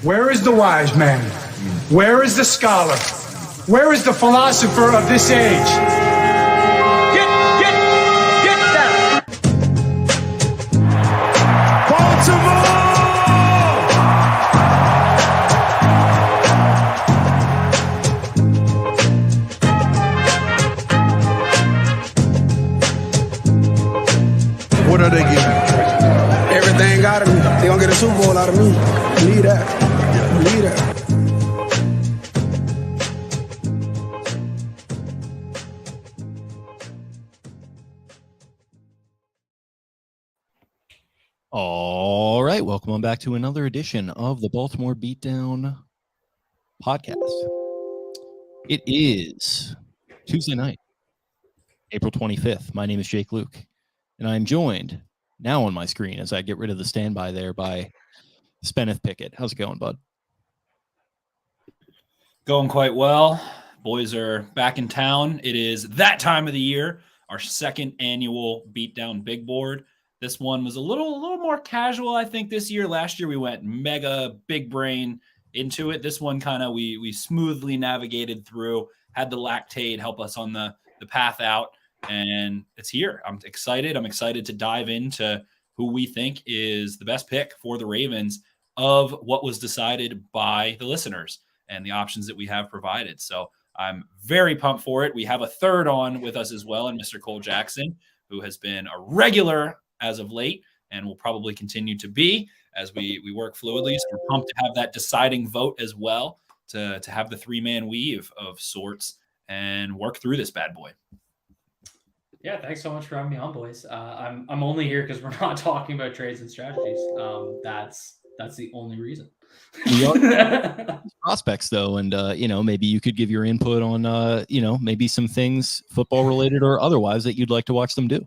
Where is the wise man? Where is the scholar? Where is the philosopher of this age? Get down! Baltimore! What are they getting? Everything out of me. They gonna get a Super Bowl out of me. Believe that. Believe that. All right, welcome on back to another edition of the Baltimore Beatdown podcast. It is Tuesday night, April 25th. My name is Jake Luke, and I'm joined now on my screen as I get rid of the standby there by Spenneth Pickett. How's it going, bud? Going quite well. Boys are back in town. It is that time of the year, our second annual Beatdown Big Board. This one was a little more casual, I think, this year. Last year we went mega big brain into it. This one kind of we smoothly navigated through, had the lactate help us on the path out, and it's here. I'm excited. I'm excited to dive into who we think is the best pick for the Ravens of what was decided by the listeners and the options that we have provided. So I'm very pumped for it. We have a third on with us as well, and Mr. Cole Jackson, who has been a regular as of late and will probably continue to be as we work fluidly. So we're pumped to have that deciding vote as well, to have the three-man weave of sorts and work through this bad boy. Yeah, thanks so much for having me on, boys. I'm only here because we're not talking about trades and strategies. That's the only reason. We are prospects, though, and maybe you could give your input on maybe some things football related or otherwise that you'd like to watch them do.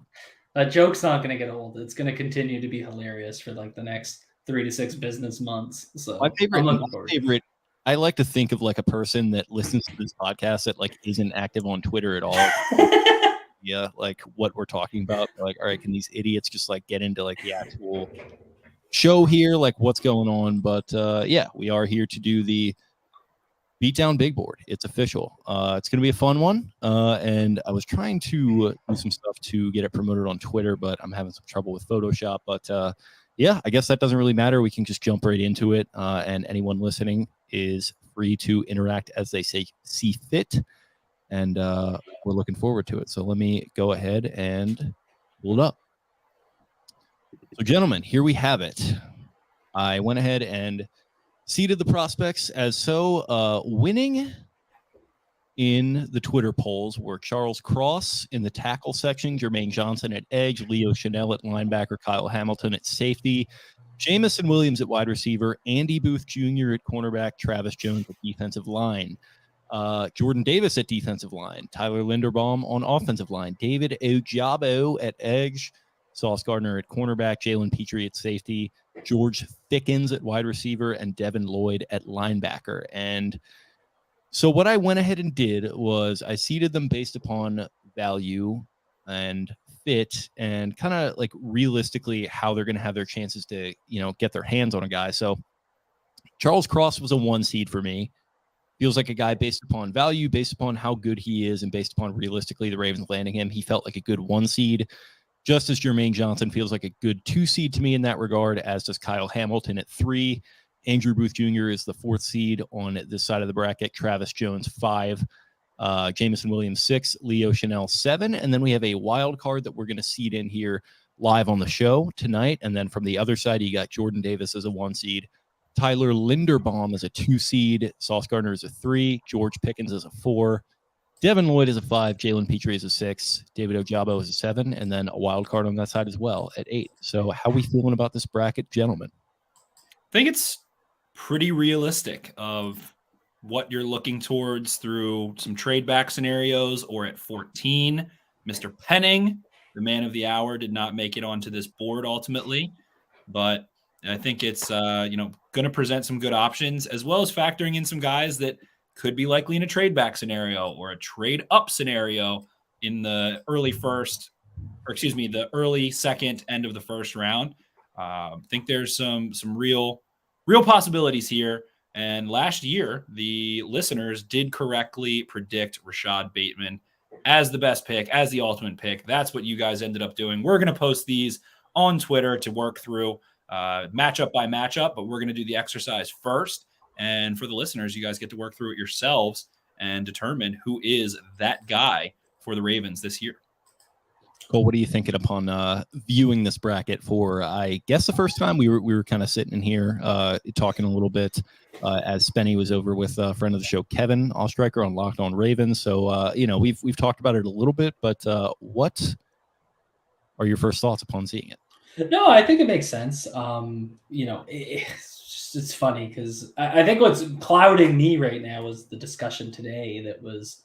That joke's not going to get old. It's going to continue to be hilarious for like the next 3 to 6 business months. So my favorite. I like to think of like a person that listens to this podcast that like isn't active on Twitter at all. Yeah, like what we're talking about. Like, all right, can these idiots just like get into like the actual show here, like what's going on? But we are here to do the Beatdown Big Board. It's official. It's going to be a fun one. And I was trying to do some stuff to get it promoted on Twitter, but I'm having some trouble with Photoshop. But I guess that doesn't really matter. We can just jump right into it. And anyone listening is free to interact as they see fit. And we're looking forward to it. So let me go ahead and pull it up. So, gentlemen, here we have it. I went ahead and seeded the prospects as so. Winning in the Twitter polls were Charles Cross in the tackle section, Jermaine Johnson at edge, Leo Chanel at linebacker, Kyle Hamilton at safety, Jamison Williams at wide receiver, Andy Booth Jr. at cornerback, Travis Jones at defensive line, Jordan Davis at defensive line, Tyler Linderbaum on offensive line, David Ojabo at edge, Sauce Gardner at cornerback, Jalen Petrie at safety, George Thickens at wide receiver, and Devin Lloyd at linebacker. And so what I went ahead and did was I seeded them based upon value and fit and kind of like realistically how they're going to have their chances to, get their hands on a guy. So Charles Cross was a 1 seed for me. Feels like a guy based upon value, based upon how good he is, and based upon realistically the Ravens landing him. He felt like a good 1 seed. Just as Jermaine Johnson feels like a good 2 seed to me in that regard, as does Kyle Hamilton at 3. Andrew Booth Jr. is the 4th seed on this side of the bracket. Travis Jones, 5. Jamison Williams, 6. Leo Chanel, 7. And then we have a wild card that we're going to seed in here live on the show tonight. And then from the other side, you got Jordan Davis as a 1 seed. Tyler Linderbaum is a 2 seed. Sauce Gardner is a 3. George Pickens is a 4. Devin Lloyd is a 5, Jalen Petrie is a 6, David Ojabo is a 7, and then a wild card on that side as well at 8. So how are we feeling about this bracket, gentlemen? I think it's pretty realistic of what you're looking towards through some trade back scenarios, or at 14. Mr. Penning, the man of the hour, did not make it onto this board ultimately, but I think it's going to present some good options, as well as factoring in some guys that could be likely in a trade back scenario or a trade up scenario in the early second, end of the first round. I think there's some real real possibilities here. And last year, the listeners did correctly predict Rashad Bateman as the best pick, as the ultimate pick. That's what you guys ended up doing. We're going to post these on Twitter to work through matchup by matchup, but we're going to do the exercise first. And for the listeners, you guys get to work through it yourselves and determine who is that guy for the Ravens this year. Cole, what are you thinking upon viewing this bracket for, I guess, the first time? We were kind of sitting in here talking a little bit as Spenny was over with a friend of the show, Kevin Ostreicher, on Locked On Ravens. So, we've talked about it a little bit, but what are your first thoughts upon seeing it? No, I think it makes sense. It's funny because I think what's clouding me right now is the discussion today that was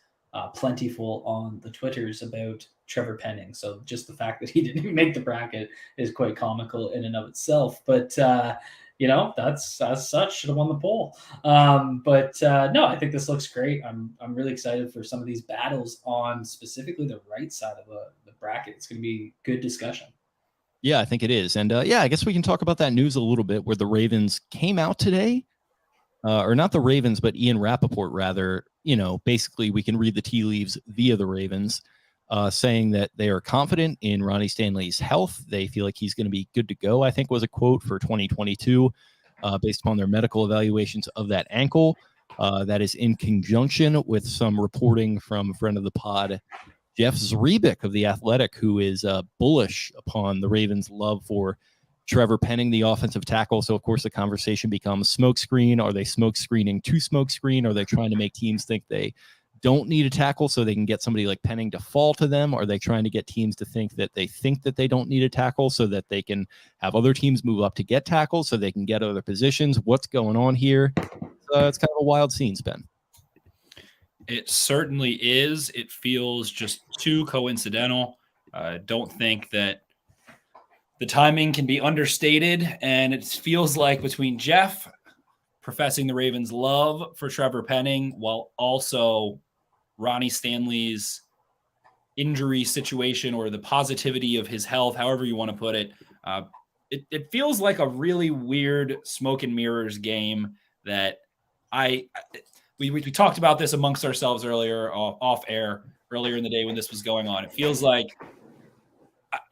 plentiful on the Twitters about Trevor Penning. So just the fact that he didn't even make the bracket is quite comical in and of itself. But that's as such should have won the poll. No, I think this looks great. I'm really excited for some of these battles on specifically the right side of the bracket. It's going to be good discussion. Yeah, I think it is. And I guess we can talk about that news a little bit where the Ravens came out today, or not the Ravens, but Ian Rappaport, rather. Basically we can read the tea leaves via the Ravens, saying that they are confident in Ronnie Stanley's health. They feel like he's going to be good to go, I think was a quote for 2022, based upon their medical evaluations of that ankle. That is in conjunction with some reporting from a friend of the pod, Jeff Zrebick of The Athletic, who is bullish upon the Ravens' love for Trevor Penning, the offensive tackle. So, of course, the conversation becomes smokescreen. Are they smokescreening to smokescreen? Are they trying to make teams think they don't need a tackle so they can get somebody like Penning to fall to them? Are they trying to get teams to think that they don't need a tackle so that they can have other teams move up to get tackles so they can get other positions? What's going on here? It's kind of a wild scene, Spen. It certainly is. It feels just too coincidental. I don't think that the timing can be understated, and it feels like between Jeff professing the Ravens' love for Trevor Penning while also Ronnie Stanley's injury situation or the positivity of his health, however you want to put it, it feels like a really weird smoke and mirrors game that we talked about this amongst ourselves earlier off air earlier in the day when this was going on. It feels like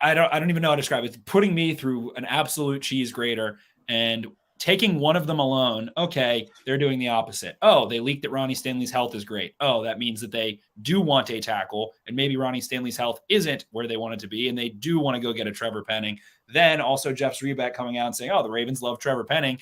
I don't even know how to describe it. It's putting me through an absolute cheese grater and taking one of them alone. Okay, they're doing the opposite. Oh, they leaked that Ronnie Stanley's health is great. Oh, that means that they do want a tackle, and maybe Ronnie Stanley's health isn't where they want it to be, and they do want to go get a Trevor Penning. Then also Jeff Zrebick coming out and saying, oh, the Ravens love Trevor Penning.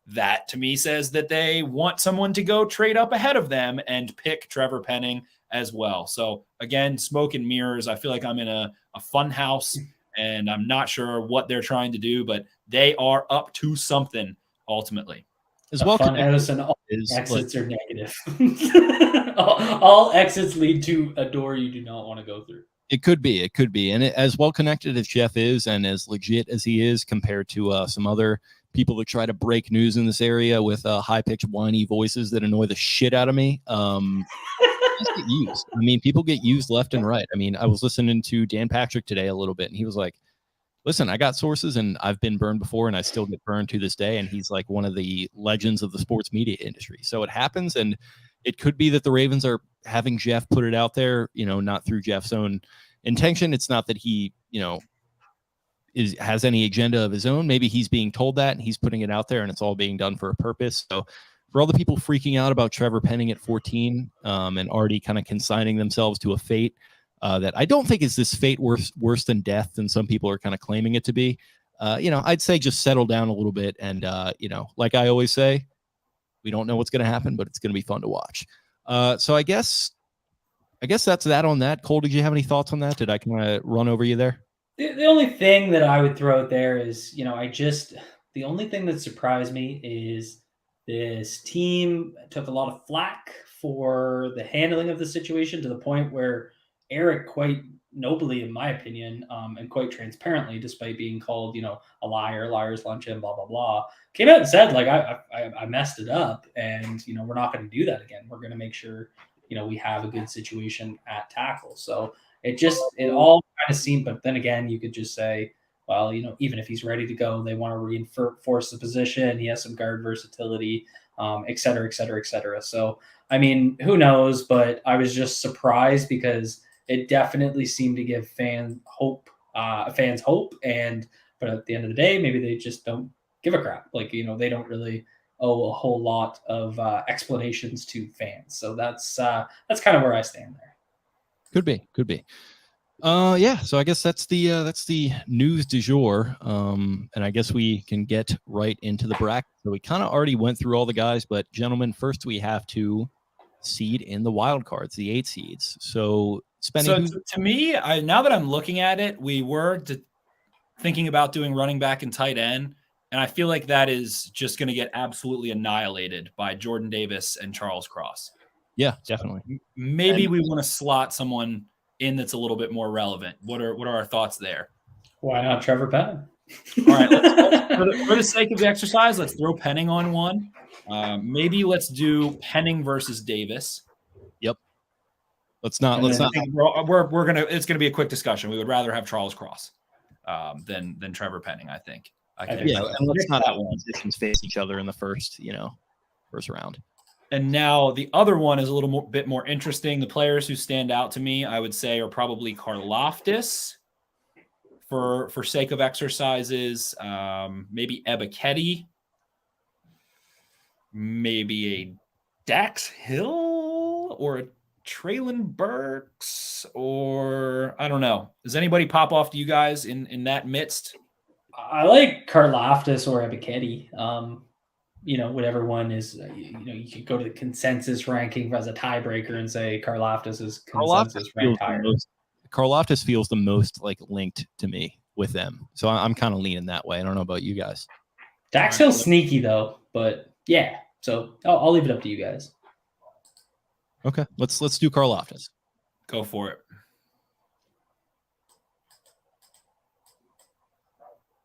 That to me says that they want someone to go trade up ahead of them and pick Trevor Penning as well. So again, smoke and mirrors. I feel like I'm in a fun house and I'm not sure what they're trying to do, but they are up to something ultimately. As well, fun house and all exits are negative. all exits lead to a door you do not want to go through. It could be. And as well connected as Jeff is and as legit as he is compared to some other people that try to break news in this area with high-pitched, whiny voices that annoy the shit out of me. Get used. I mean, people get used left and right. I mean, I was listening to Dan Patrick today a little bit, and he was like, listen, I got sources, and I've been burned before, and I still get burned to this day, and he's like one of the legends of the sports media industry. So it happens, and it could be that the Ravens are having Jeff put it out there, not through Jeff's own intention. It's not that he, has any agenda of his own. Maybe he's being told that and he's putting it out there and it's all being done for a purpose. So for all the people freaking out about Trevor Penning at 14 and already kind of consigning themselves to a fate that I don't think is this fate worse than death than some people are kind of claiming it to be, I'd say just settle down a little bit. And, like I always say, we don't know what's going to happen, but it's going to be fun to watch. So I guess that's that on that. Cole, did you have any thoughts on that? Did I kind of run over you there? The only thing that I would throw out there is, the only thing that surprised me is this team took a lot of flack for the handling of the situation to the point where Eric quite nobly, in my opinion, and quite transparently, despite being called, a liar, liar's luncheon, blah, blah, blah, came out and said, like, I messed it up and, we're not going to do that again. We're going to make sure, we have a good situation at tackle. So it all kind of seemed, but then again, you could just say, well, even if he's ready to go, they want to reinforce the position. He has some guard versatility, et cetera, et cetera, et cetera. So, I mean, who knows? But I was just surprised because it definitely seemed to give fans hope. But at the end of the day, maybe they just don't give a crap. Like, they don't really owe a whole lot of explanations to fans. So that's kind of where I stand there. Could be. Yeah. So I guess that's the news du jour. And I guess we can get right into the bracket. So we kind of already went through all the guys, but gentlemen, first we have to seed in the wild cards, the 8 seeds. So Spenny, to me, now that I'm looking at it, we were thinking about doing running back and tight end. And I feel like that is just going to get absolutely annihilated by Jordan Davis and Charles Cross. Yeah, definitely. So maybe we want to slot someone in that's a little bit more relevant. What are our thoughts there? Why not Trevor Penning? All right, for the sake of the exercise, let's throw Penning on one. Maybe let's do Penning versus Davis. Yep. Let's not. We're gonna. It's gonna be a quick discussion. We would rather have Charles Cross than Trevor Penning. I think. And let's not have positions face each other in the first round. And now the other one is a little bit more interesting. The players who stand out to me, I would say, are probably Karloftis for sake of exercises. Maybe Ebiketie. Maybe a Dax Hill or a Traylon Burks, or I don't know. Does anybody pop off to you guys in that midst? I like Karloftis or Ebiketie. Whatever one is, you could go to the consensus ranking as a tiebreaker and say Karloftis is consensus ranked higher. Karloftis feels the most like linked to me with them. So I'm kind of leaning that way. I don't know about you guys. Dax Hill's sneaky though, but yeah. So I'll leave it up to you guys. Okay, let's do Karloftis. Go for it.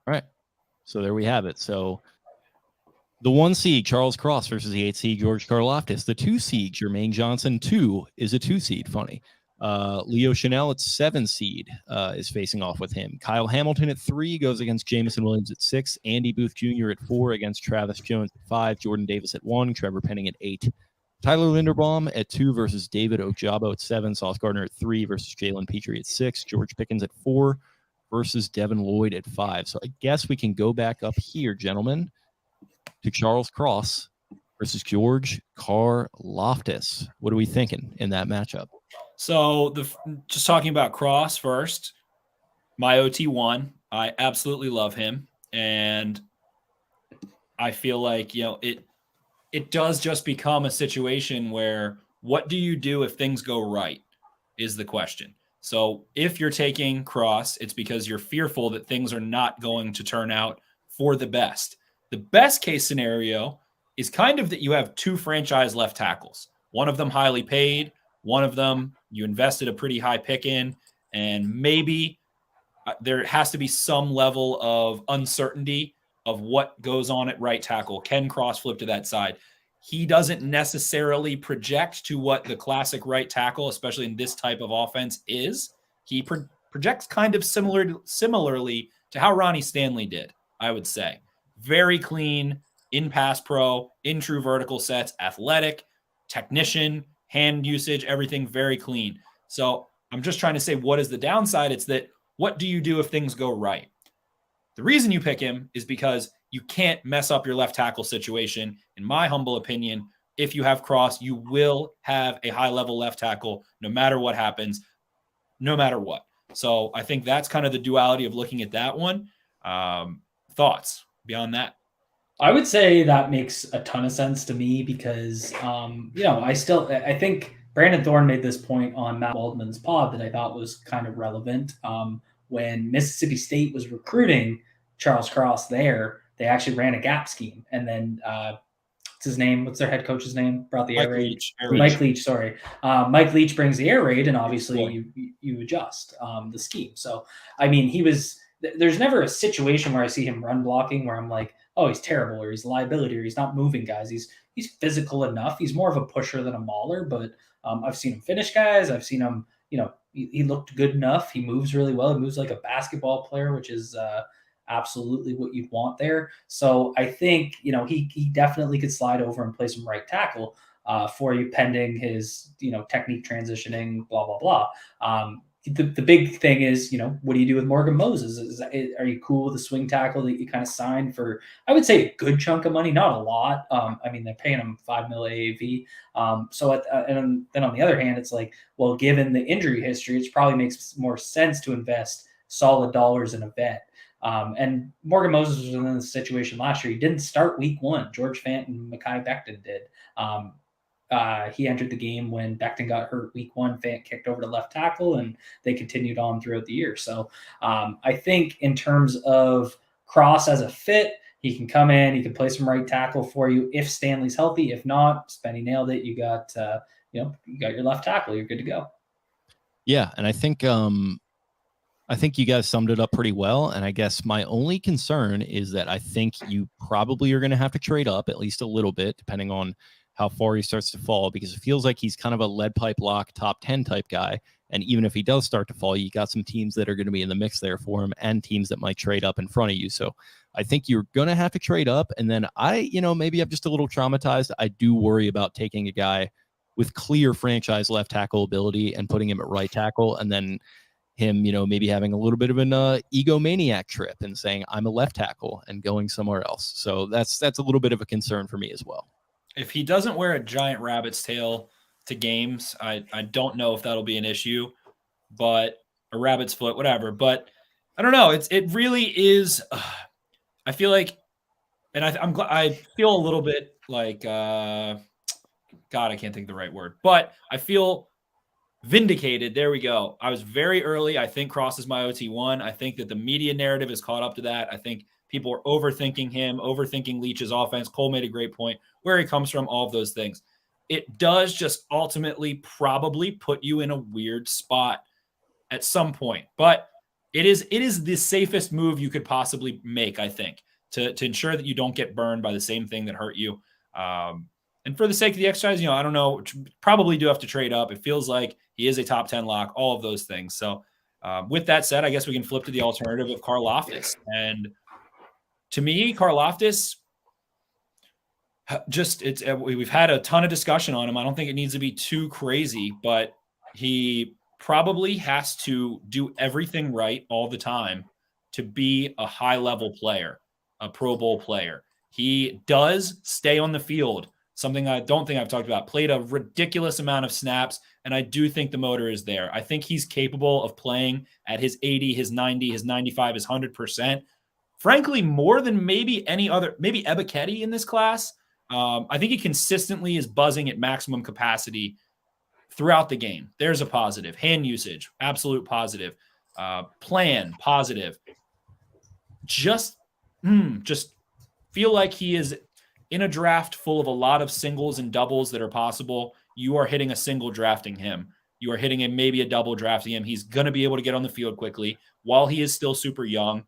All right. So there we have it. So the 1 seed, Charles Cross versus the 8 seed, George Karloftis. The 2 seed, Jermaine Johnson, 2 is a 2 seed. Funny. Leo Chanel at 7 seed is facing off with him. Kyle Hamilton at 3 goes against Jamison Williams at 6. Andy Booth Jr. at 4 against Travis Jones at 5. Jordan Davis at 1. Trevor Penning at 8. Tyler Linderbaum at 2 versus David Ojabo at 7. Sauce Gardner at 3 versus Jalen Petrie at 6. George Pickens at 4 versus Devin Lloyd at 5. So I guess we can go back up here, gentlemen, to Charles Cross versus George Karloftis. What are we thinking in that matchup? So just talking about Cross first, my OT1, I absolutely love him. And I feel like, it does just become a situation where what do you do if things go right is the question. So if you're taking Cross, it's because you're fearful that things are not going to turn out for the best. The best case scenario is kind of that you have 2 franchise left tackles, one of them highly paid, one of them you invested a pretty high pick in, and maybe there has to be some level of uncertainty of what goes on at right tackle. Can Cross flip to that side? He doesn't necessarily project to what the classic right tackle, especially in this type of offense, is. He projects kind of similarly to how Ronnie Stanley did, I would say. Very clean, in pass pro, in true vertical sets, athletic, technician, hand usage, everything very clean. So I'm just trying to say, what is the downside? It's that what do you do if things go right? The reason you pick him is because you can't mess up your left tackle situation. In my humble opinion, if you have Cross, you will have a high-level left tackle no matter what happens, no matter what. So I think that's kind of the duality of looking at that one. Thoughts beyond that? I would say that makes a ton of sense to me because, I think Brandon Thorne made this point on Matt Waldman's pod that I thought was kind of relevant. When Mississippi State was recruiting Charles Cross there, they actually ran a gap scheme. And then what's his name? What's their head coach's name? Brought the air raid. Mike Leach, sorry. Mike Leach brings the air raid, and obviously you adjust the scheme. So, I mean, there's never a situation where I see him run blocking where I'm like, oh, he's terrible, or he's a liability, or he's not moving guys. He's physical enough. He's more of a pusher than a mauler, but I've seen him finish guys. I've seen him he looked good enough. He moves really well. He moves like a basketball player, which is absolutely what you'd want there. So I think, he definitely could slide over and play some right tackle for you pending his, technique transitioning, blah, blah, blah. The big thing is, what do you do with Morgan Moses? Are you cool with the swing tackle that you kind of signed for, I would say, a good chunk of money, not a lot. They're paying him $5 million AAV. And then on the other hand, it's like, well, given the injury history, it probably makes more sense to invest solid dollars in a vet. And Morgan Moses was in this situation last year. He didn't start week 1. George Fant and Mekhi Becton did. He entered the game when Becton got hurt week 1. Fant kicked over to left tackle, and they continued on throughout the year. So I think in terms of Cross as a fit, he can come in, he can play some right tackle for you if Stanley's healthy. If not, Spenny nailed it. You got you got your left tackle. You're good to go. Yeah, and I think you guys summed it up pretty well. And I guess my only concern is that I think you probably are going to have to trade up at least a little bit, depending on how far he starts to fall, because it feels like he's kind of a lead pipe lock top 10 type guy. And even if he does start to fall, you got some teams that are going to be in the mix there for him and teams that might trade up in front of you. So I think you're going to have to trade up. And then maybe I'm just a little traumatized. I do worry about taking a guy with clear franchise left tackle ability and putting him at right tackle, and then him, maybe having a little bit of an egomaniac trip and saying I'm a left tackle and going somewhere else. So that's a little bit of a concern for me as well. If he doesn't wear a giant rabbit's tail to games, I don't know if that'll be an issue, but a rabbit's foot, whatever. But I don't know. It really is. I feel like, and I'm glad. I feel a little bit like, God, I can't think of the right word, but I feel vindicated. There we go. I was very early. I think Cross is my OT1. I think that the media narrative has caught up to that. I think people are overthinking him, overthinking Leach's offense. Cole made a great point where he comes from, all of those things. It does just ultimately probably put you in a weird spot at some point, but it is the safest move you could possibly make, I think, to ensure that you don't get burned by the same thing that hurt you. And for the sake of the exercise, I don't know, probably do have to trade up. It feels like he is a top 10 lock, all of those things. So with that said, I guess we can flip to the alternative of Karloftis. And to me, Karloftis, we've had a ton of discussion on him. I don't think it needs to be too crazy, but he probably has to do everything right all the time to be a high-level player, a Pro Bowl player. He does stay on the field, something I don't think I've talked about, played a ridiculous amount of snaps, and I do think the motor is there. I think he's capable of playing at his 80, his 90, his 95, his 100%. Frankly, more than maybe any other, maybe Ebiketie in this class. I think he consistently is buzzing at maximum capacity throughout the game. There's a positive. Hand usage, absolute positive. Plan, positive. Just feel like he is in a draft full of a lot of singles and doubles that are possible. You are hitting a single drafting him. You are hitting him, maybe a double drafting him. He's going to be able to get on the field quickly while he is still super young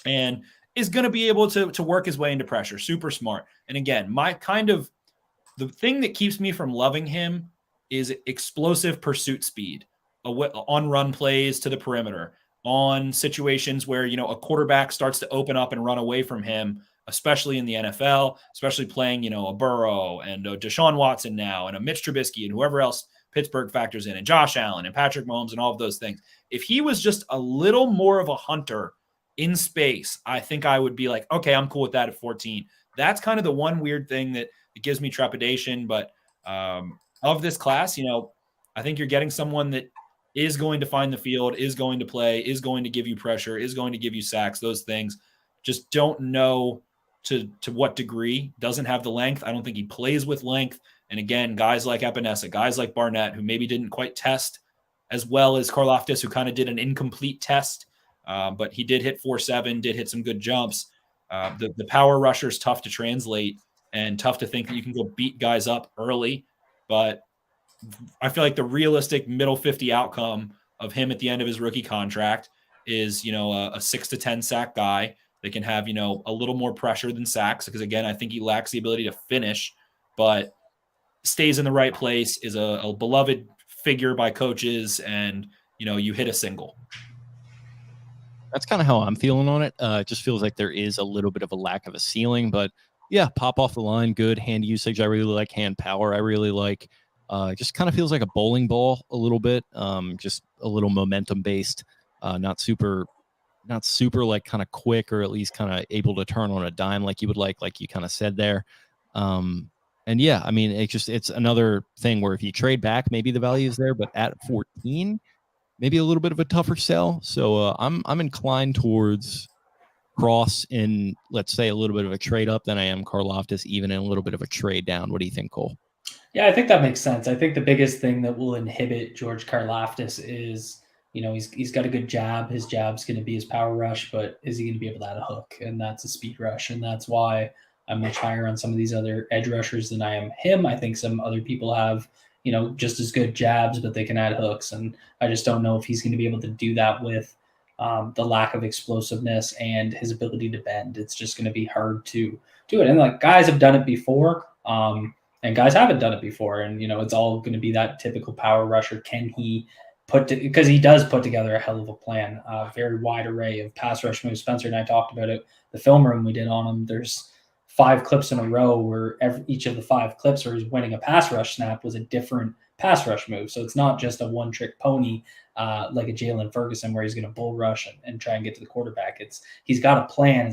and is going to be able to work his way into pressure. Super smart. And again, the thing that keeps me from loving him is explosive pursuit speed on run plays to the perimeter, on situations where, a quarterback starts to open up and run away from him, especially in the NFL, especially playing, a Burrow and a Deshaun Watson now and a Mitch Trubisky and whoever else Pittsburgh factors in, and Josh Allen and Patrick Mahomes and all of those things. If he was just a little more of a hunter in space, I think I would be like, okay, I'm cool with that at 14. That's kind of the one weird thing that gives me trepidation. But of this class, I think you're getting someone that is going to find the field, is going to play, is going to give you pressure, is going to give you sacks, those things. Just don't know to what degree. Doesn't have the length. I don't think he plays with length. And again, guys like Epinesa, guys like Barnett, who maybe didn't quite test as well as Karloftis, who kind of did an incomplete test, but he did hit 4.7, did hit some good jumps. The power rusher is tough to translate and tough to think that you can go beat guys up early. But I feel like the realistic middle 50 outcome of him at the end of his rookie contract is, a 6 to 10 sack guy that can have, a little more pressure than sacks. Because again, I think he lacks the ability to finish, but stays in the right place, is a beloved figure by coaches, and you hit a single. That's kind of how I'm feeling on it. It just feels like there is a little bit of a lack of a ceiling, but yeah, pop off the line, good hand usage. I really like hand power. I really like. Just kind of feels like a bowling ball a little bit. Just a little momentum based. Not super like kind of quick, or at least kind of able to turn on a dime like you would like you kind of said there. And yeah, I mean, it's another thing where if you trade back, maybe the value is there, but at 14, maybe a little bit of a tougher sell. So I'm inclined towards Cross in, let's say, a little bit of a trade up than I am Karloftis, even in a little bit of a trade down. What do you think, Cole? Yeah, I think that makes sense. I think the biggest thing that will inhibit George Karloftis is, he's got a good jab. His jab's going to be his power rush, but is he going to be able to add a hook? And that's a speed rush. And that's why I'm much higher on some of these other edge rushers than I am him. I think some other people have, just as good jabs, but they can add hooks. And I just don't know if he's going to be able to do that with the lack of explosiveness and his ability to bend. It's just going to be hard to do it. And like guys have done it before. And guys haven't done it before. And, it's all going to be that typical power rusher. Can he because he does put together a hell of a plan, a very wide array of pass rush moves. Spencer and I talked about it, the film room we did on him. There's 5 clips in a row where each of the 5 clips where he's winning a pass rush snap was a different pass rush move. So it's not just a one-trick pony like a Jalen Ferguson where he's going to bull rush and try and get to the quarterback. He's got a plan.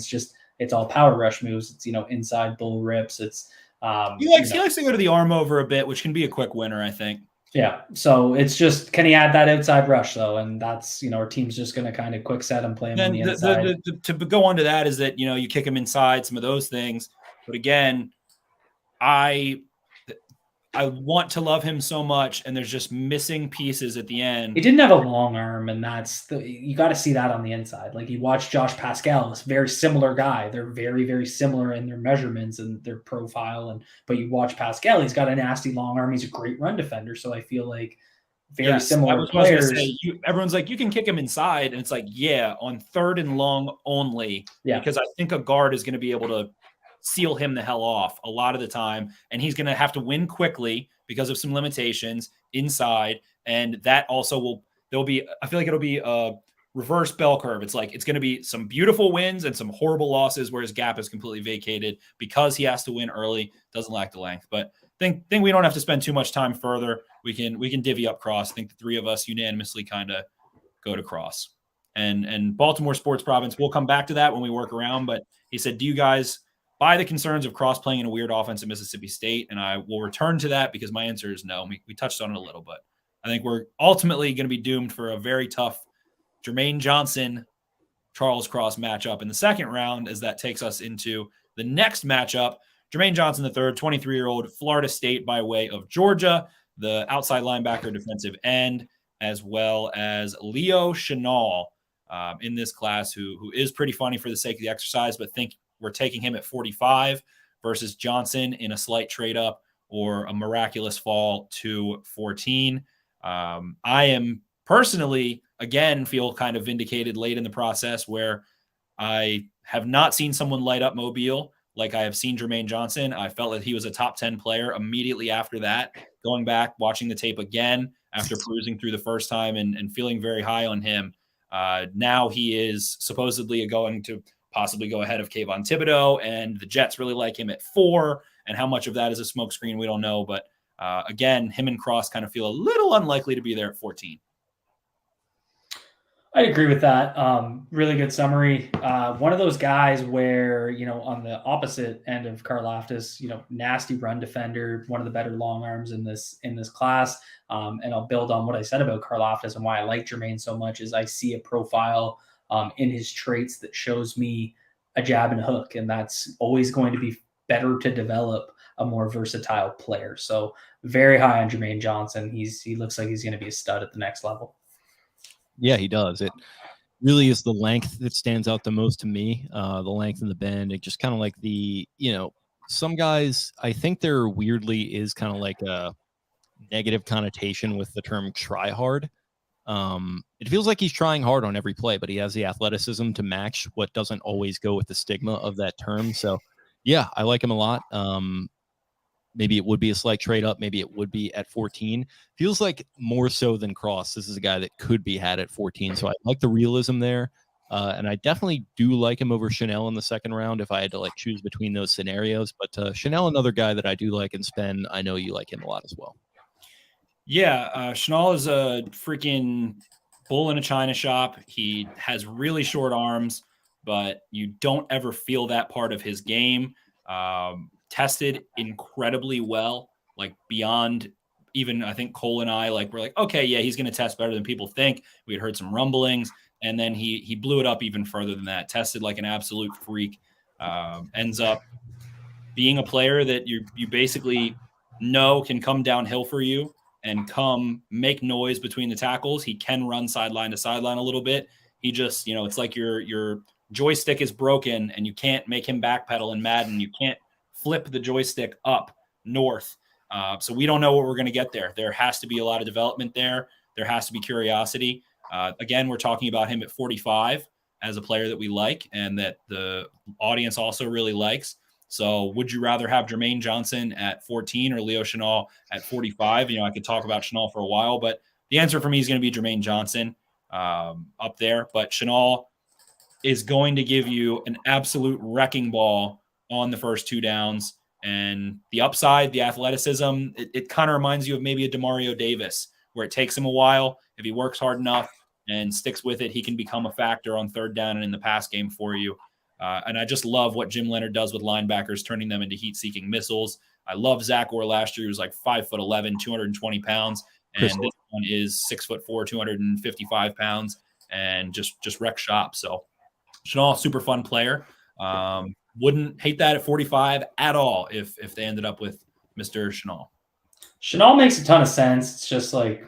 It's all power rush moves. It's, inside bull rips. It's he likes to go to the arm over a bit, which can be a quick winner, I think. Yeah. So it's just, can he add that outside rush though? And that's, our team's just going to kind of quick set and play him on the inside. To go on to that is that, you kick him inside, some of those things. But again, I want to love him so much, and there's just missing pieces at the end. He didn't have a long arm, and you got to see that on the inside. Like you watch Josh Pascal, this very similar guy. They're very, very similar in their measurements and their profile. But you watch Pascal, he's got a nasty long arm. He's a great run defender. So I feel like very similar players. Everyone's like, you can kick him inside, and it's like, yeah, on 3rd and long only. Yeah, because I think a guard is going to be able to seal him the hell off a lot of the time, and he's going to have to win quickly because of some limitations inside, and that also I feel like it'll be a reverse bell curve. It's like it's going to be some beautiful wins and some horrible losses where his gap is completely vacated because he has to win early, doesn't lack the length. But think we don't have to spend too much time further. We can divvy up Cross. I think the 3 of us unanimously kind of go to Cross. And Baltimore Sports Province, we'll come back to that when we work around, but he said, do you guys buy the concerns of Cross playing in a weird offense at Mississippi State? And I will return to that because my answer is no. We touched on it a little, but I think we're ultimately going to be doomed for a very tough Jermaine Johnson, Charles Cross matchup in the second round, as that takes us into the next matchup. Jermaine Johnson III, 23-year-old, Florida State by way of Georgia, the outside linebacker, defensive end, as well as Leo Chenal in this class, who is pretty funny for the sake of the exercise, but think we're taking him at 45 versus Johnson in a slight trade up or a miraculous fall to 14. I am personally, again, feel kind of vindicated late in the process where I have not seen someone light up Mobile like I have seen Jermaine Johnson. I felt that he was a top 10 player immediately after that, going back, watching the tape again after perusing through the first time and feeling very high on him. Now he is supposedly going to possibly go ahead of Kayvon Thibodeau, and the Jets really like him at 4. And how much of that is a smokescreen, we don't know. But again, him and Cross kind of feel a little unlikely to be there at 14. I agree with that. Really good summary. One of those guys where, on the opposite end of Karloftis, nasty run defender, one of the better long arms in this class. And I'll build on what I said about Karloftis and why I like Jermaine so much is I see a profile in his traits that shows me a jab and a hook. And that's always going to be better to develop a more versatile player. So very high on Jermaine Johnson. He looks like he's going to be a stud at the next level. Yeah, he does. It really is the length that stands out the most to me. The length and the bend. It just kind of like some guys, I think there weirdly is kind of like a negative connotation with the term try hard. It feels like he's trying hard on every play, but he has the athleticism to match what doesn't always go with the stigma of that term. So yeah, I like him a lot. maybe it would be a slight trade up. Maybe it would be at 14. Feels like more so than Cross. This is a guy that could be had at 14. So I like the realism there. And I definitely do like him over Chanel in the second round if I had to like choose between those scenarios. But Chanel, another guy that I do like, and Spen, I know you like him a lot as well. Yeah, Chanel is a freaking bull in a china shop. He has really short arms, but you don't ever feel that part of his game. Tested incredibly well, like beyond even I think Cole and I we're like, okay, yeah, he's going to test better than people think. We had heard some rumblings, and then he blew it up even further than that. Tested like an absolute freak. Ends up being a player that you basically know can come downhill for you and come make noise between the tackles. He can run sideline to sideline a little bit. He just, it's like your joystick is broken and you can't make him backpedal in Madden. You can't flip the joystick up north. So we don't know what we're going to get there. There has to be a lot of development there. There has to be curiosity. Again, we're talking about him at 45 as a player that we like and that the audience also really likes. So would you rather have Jermaine Johnson at 14 or Leo Chenal at 45? I could talk about Chenal for a while, but the answer for me is going to be Jermaine Johnson up there. But Chenal is going to give you an absolute wrecking ball on the first two downs. And the upside, the athleticism, it kind of reminds you of maybe a DeMario Davis, where it takes him a while. If he works hard enough and sticks with it, he can become a factor on third down and in the pass game for you. And I just love what Jim Leonard does with linebackers, turning them into heat-seeking missiles. I love Zach Orr last year. He was like 5'11", 220 pounds. And this one is 6'4", 255 pounds and just wreck shop. So Chenal, super fun player. Wouldn't hate that at 45 at all if they ended up with Mr. Chenal. Chenal makes a ton of sense. It's just like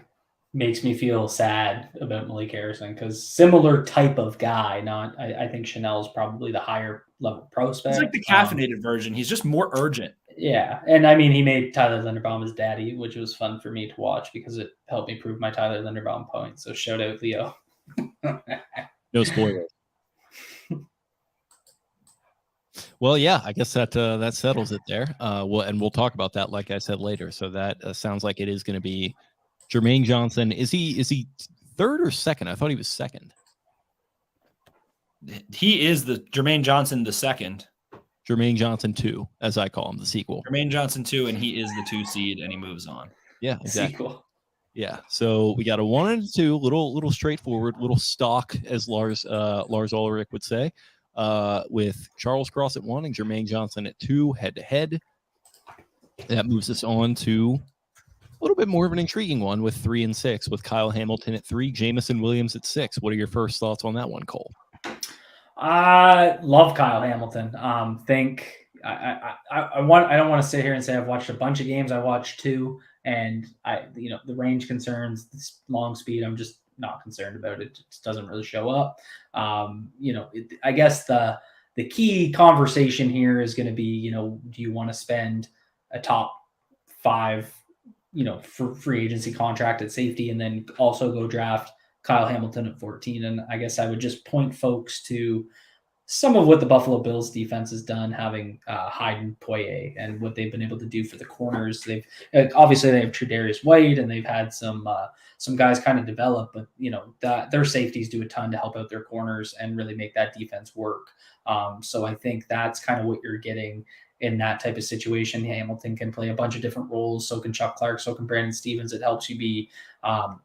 makes me feel sad about Malik Harrison because similar type of guy. I think Chenal is probably the higher level prospect. He's like the caffeinated version. He's just more urgent. Yeah, and I mean he made Tyler Linderbaum his daddy, which was fun for me to watch because it helped me prove my Tyler Linderbaum point. So shout out Leo. No spoilers. Well, yeah, I guess that settles it there. We'll talk about that, like I said, later. So that sounds like it is going to be Jermaine Johnson. Is he third or second? I thought he was second. He is the Jermaine Johnson the second. Jermaine Johnson 2, as I call him, the sequel. Jermaine Johnson 2, and he is the 2 seed, and he moves on. Yeah, exactly. Sequel. Yeah, so we got a 1 and a 2, little straightforward, little stock, as Lars Ulrich would say. With Charles Cross at 1 and Jermaine Johnson at 2 head-to-head. That moves us on to a little bit more of an intriguing one with 3 and 6, with Kyle Hamilton at 3, Jamison Williams at 6. What are your first thoughts on that one, Cole? I love Kyle Hamilton. I don't want to sit here and say I've watched a bunch of games. I watched 2, and the range concerns, this long speed, I'm just not concerned about it. It just doesn't really show up. I guess the key conversation here is going to be, do you want to spend a top 5, for free agency contract at safety and then also go draft Kyle Hamilton at 14? And I guess I would just point folks to some of what the Buffalo Bills defense has done, having Hyde and Poyer and what they've been able to do for the corners. They have Tre'Davious White and they've had some guys kind of develop, but their safeties do a ton to help out their corners and really make that defense work. So I think that's kind of what you're getting in that type of situation. Hamilton can play a bunch of different roles. So can Chuck Clark, so can Brandon Stevens. It helps you be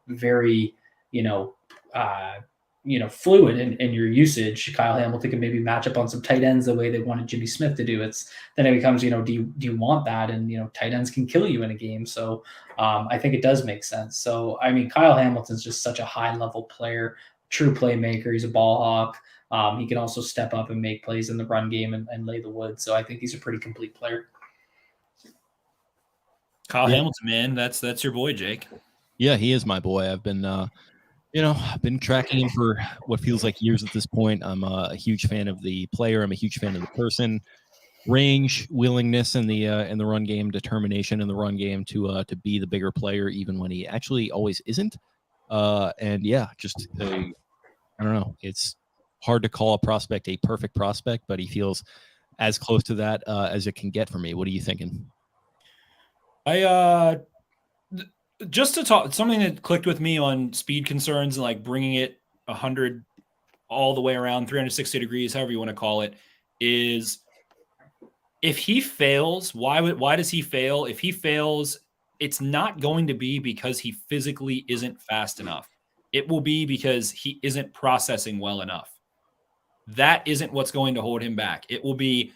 very, fluid in your usage. Kyle Hamilton can maybe match up on some tight ends the way they wanted Jimmy Smith to do. Then it becomes, do you want that? And, tight ends can kill you in a game. So I think it does make sense. So, I mean, Kyle Hamilton's just such a high level player, true playmaker. He's a ball hawk. He can also step up and make plays in the run game and lay the wood. So I think he's a pretty complete player. Kyle Hamilton, man, that's your boy, Jake. Yeah, he is my boy. I've been I've been tracking him for what feels like years at this point. I'm a huge fan of the player. I'm a huge fan of the person. Range, willingness in the run game, determination in the run game to be the bigger player, even when he actually always isn't. I don't know. It's hard to call a prospect a perfect prospect, but he feels as close to that as it can get for me. What are you thinking? Just to talk, something that clicked with me on speed concerns and like bringing it 100 all the way around 360 degrees, however you want to call it, is if he fails, why does he fail? If he fails, it's not going to be because he physically isn't fast enough. It will be because he isn't processing well enough. That isn't what's going to hold him back. It will be,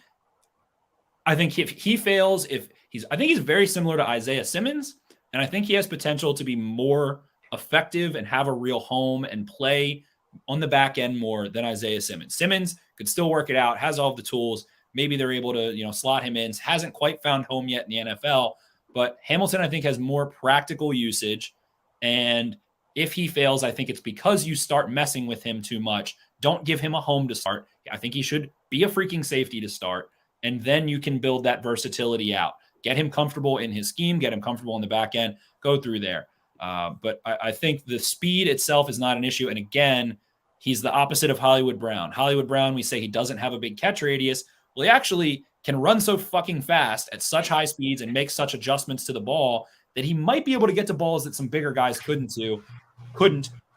I think if he fails, I think he's very similar to Isaiah Simmons, and I think he has potential to be more effective and have a real home and play on the back end more than Isaiah Simmons. Simmons could still work it out, has all the tools. Maybe they're able to, slot him in. Hasn't quite found home yet in the NFL, but Hamilton, I think, has more practical usage. And if he fails, I think it's because you start messing with him too much. Don't give him a home to start. I think he should be a freaking safety to start. And then you can build that versatility out. Get him comfortable in his scheme, get him comfortable in the back end, go through there. But I think the speed itself is not an issue. And again, he's the opposite of Hollywood Brown. Hollywood Brown, we say he doesn't have a big catch radius. Well, he actually can run so fucking fast at such high speeds and make such adjustments to the ball that he might be able to get to balls that some bigger guys couldn't.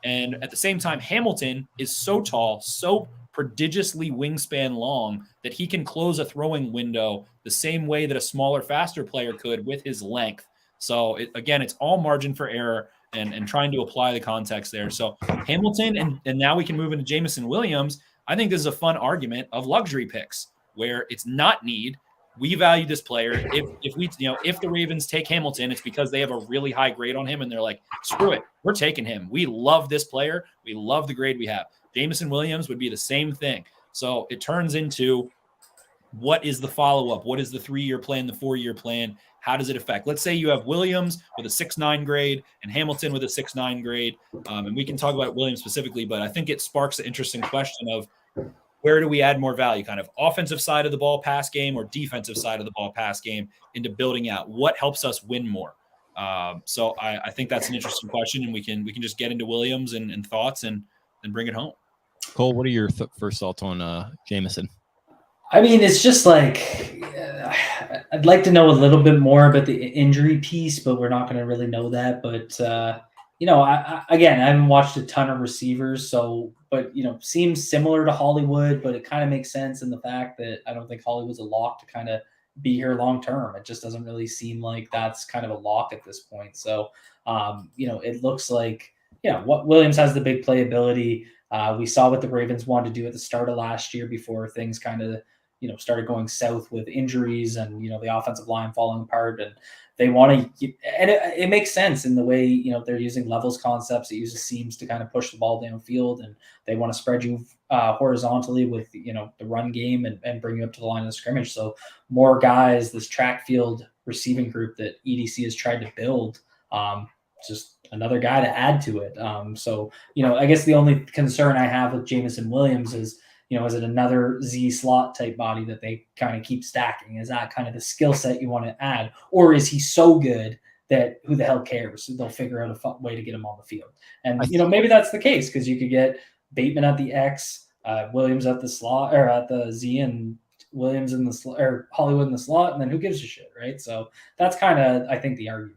And at the same time, Hamilton is so tall, so prodigiously wingspan long that he can close a throwing window the same way that a smaller, faster player could with his length. So again, it's all margin for error and trying to apply the context there. So Hamilton, and now we can move into Jameson Williams. I think this is a fun argument of luxury picks where it's not need. We value this player. If the Ravens take Hamilton, it's because they have a really high grade on him and they're like, screw it, we're taking him. We love this player. We love the grade we have. Jameson Williams would be the same thing. So it turns into, what is the follow-up? What is the 3-year plan, the 4-year plan? How does it affect? Let's say you have Williams with a 6.9 grade and Hamilton with a 6.9 grade. And we can talk about Williams specifically, but I think it sparks an interesting question of where do we add more value, kind of offensive side of the ball pass game or defensive side of the ball pass game into building out what helps us win more. So I think that's an interesting question, and we can just get into Williams and thoughts and bring it home. Cole, what are your first thoughts on Jameson? I mean, it's just like I'd like to know a little bit more about the injury piece, but we're not going to really know that. But I haven't watched a ton of receivers, but seems similar to Hollywood, but it kind of makes sense in the fact that I don't think Hollywood's a lock to kind of be here long term. It just doesn't really seem like that's kind of a lock at this point. So it looks like what Williams has the big playability. We saw what the Ravens wanted to do at the start of last year before things kind of started going south with injuries and the offensive line falling apart, and they want to, and it makes sense in the way they're using levels concepts. It uses seams to kind of push the ball downfield, and they want to spread you horizontally with the run game and bring you up to the line of scrimmage. So more guys, this track field receiving group that EDC has tried to build, just another guy to add to it. So I guess the only concern I have with Jameson Williams is is it another Z slot type body that they kind of keep stacking? Is that kind of the skill set you want to add? Or is he so good that who the hell cares? They'll figure out a way to get him on the field. And, maybe that's the case because you could get Bateman at the X, Williams at the slot or at the Z, and Williams in the slot or Hollywood in the slot. And then who gives a shit, right? So that's kind of, I think, the argument.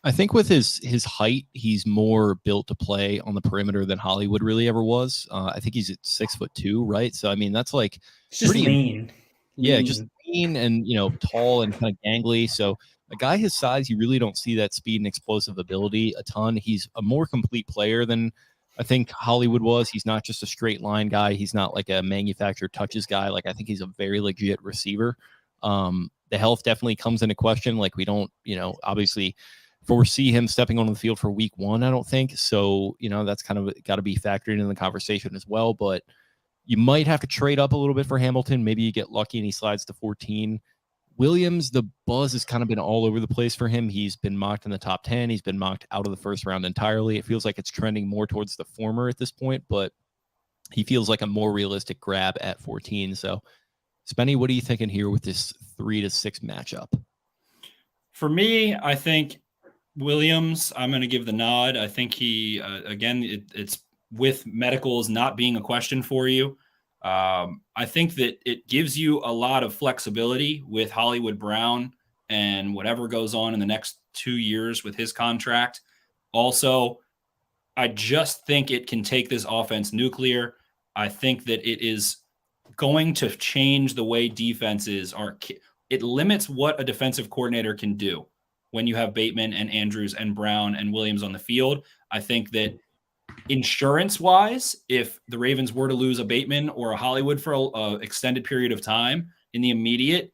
I think with his height, he's more built to play on the perimeter than Hollywood really ever was. I think he's at 6'2", right? So I mean, that's like it's just lean. Yeah, just lean and tall and kind of gangly. So a guy his size, you really don't see that speed and explosive ability a ton. He's a more complete player than I think Hollywood was. He's not just a straight line guy. He's not like a manufactured touches guy. Like I think he's a very legit receiver. The health definitely comes into question. Like we don't, obviously foresee him stepping on the field for week 1, I don't think. So, that's kind of got to be factored in the conversation as well. But you might have to trade up a little bit for Hamilton. Maybe you get lucky and he slides to 14. Williams, the buzz has kind of been all over the place for him. He's been mocked in the top 10. He's been mocked out of the first round entirely. It feels like it's trending more towards the former at this point, but he feels like a more realistic grab at 14. So, Spenny, what are you thinking here with this 3 to 6 matchup? For me, I think Williams, I'm going to give the nod. I think he, again, it's with medicals not being a question for you. I think that it gives you a lot of flexibility with Hollywood Brown and whatever goes on in the next 2 years with his contract. Also, I just think it can take this offense nuclear. I think that it is going to change the way defenses are. It limits what a defensive coordinator can do when you have Bateman and Andrews and Brown and Williams on the field. I think that insurance-wise, if the Ravens were to lose a Bateman or a Hollywood for an extended period of time in the immediate,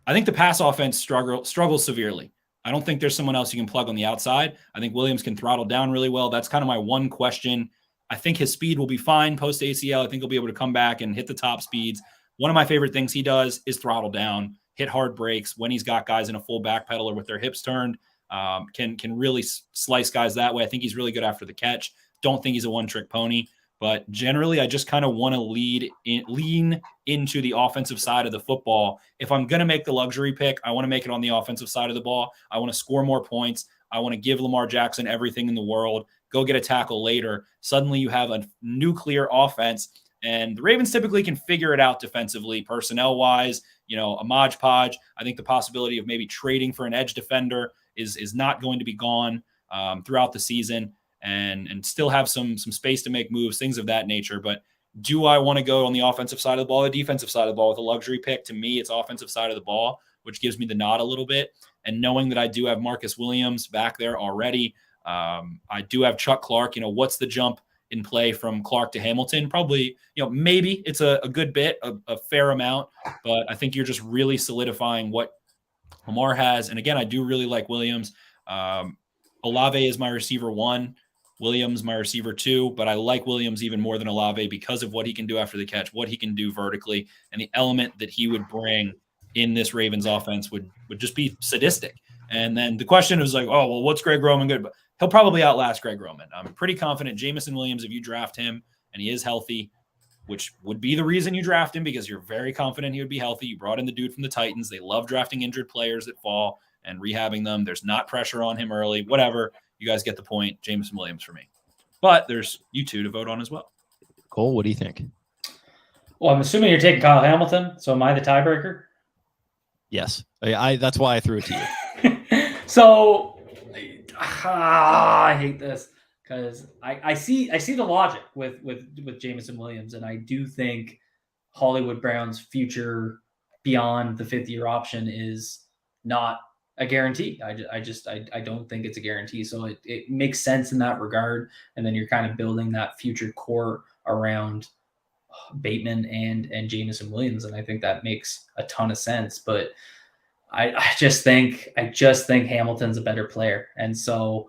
I think the pass offense struggles severely. I don't think there's someone else you can plug on the outside. I think Williams can throttle down really well. That's kind of my one question. I think his speed will be fine post ACL. I think he'll be able to come back and hit the top speeds. One of my favorite things he does is throttle down, hit hard breaks when he's got guys in a full back pedal or with their hips turned. Can really slice guys that way. I think he's really good after the catch. Don't think he's a one-trick pony. But generally, I just kind of want to lean into the offensive side of the football. If I'm going to make the luxury pick, I want to make it on the offensive side of the ball. I want to score more points. I want to give Lamar Jackson everything in the world. Go get a tackle later. Suddenly you have a nuclear offense, and the Ravens typically can figure it out defensively, personnel-wise, a Modge Podge. I think the possibility of maybe trading for an edge defender is not going to be gone throughout the season. And still have some space to make moves, things of that nature. But do I want to go on the offensive side of the ball or defensive side of the ball with a luxury pick? To me, it's offensive side of the ball, which gives me the nod a little bit. And knowing that I do have Marcus Williams back there already, I do have Chuck Clark. What's the jump in play from Clark to Hamilton? Probably, maybe it's a good bit, a fair amount. But I think you're just really solidifying what Lamar has. And again, I do really like Williams. Olave is my receiver 1. Williams, my receiver 2, but I like Williams even more than Olave because of what he can do after the catch, what he can do vertically, and the element that he would bring in this Ravens offense would just be sadistic. And then the question is like, oh, well, what's Greg Roman good? But he'll probably outlast Greg Roman. I'm pretty confident Jameson Williams, if you draft him and he is healthy, which would be the reason you draft him because you're very confident he would be healthy. You brought in the dude from the Titans. They love drafting injured players that fall and rehabbing them. There's not pressure on him early, whatever. You guys get the point. Jameson Williams for me. But there's you two to vote on as well. Cole, what do you think? Well, I'm assuming you're taking Kyle Hamilton. So am I the tiebreaker? Yes. That's why I threw it to you. So I hate this because I see the logic with Jameson Williams, and I do think Hollywood Brown's future beyond the 5th-year option is not a guarantee. I don't think it's a guarantee. So it makes sense in that regard. And then you're kind of building that future core around Bateman and Jameson Williams. And I think that makes a ton of sense. But I just think Hamilton's a better player. And so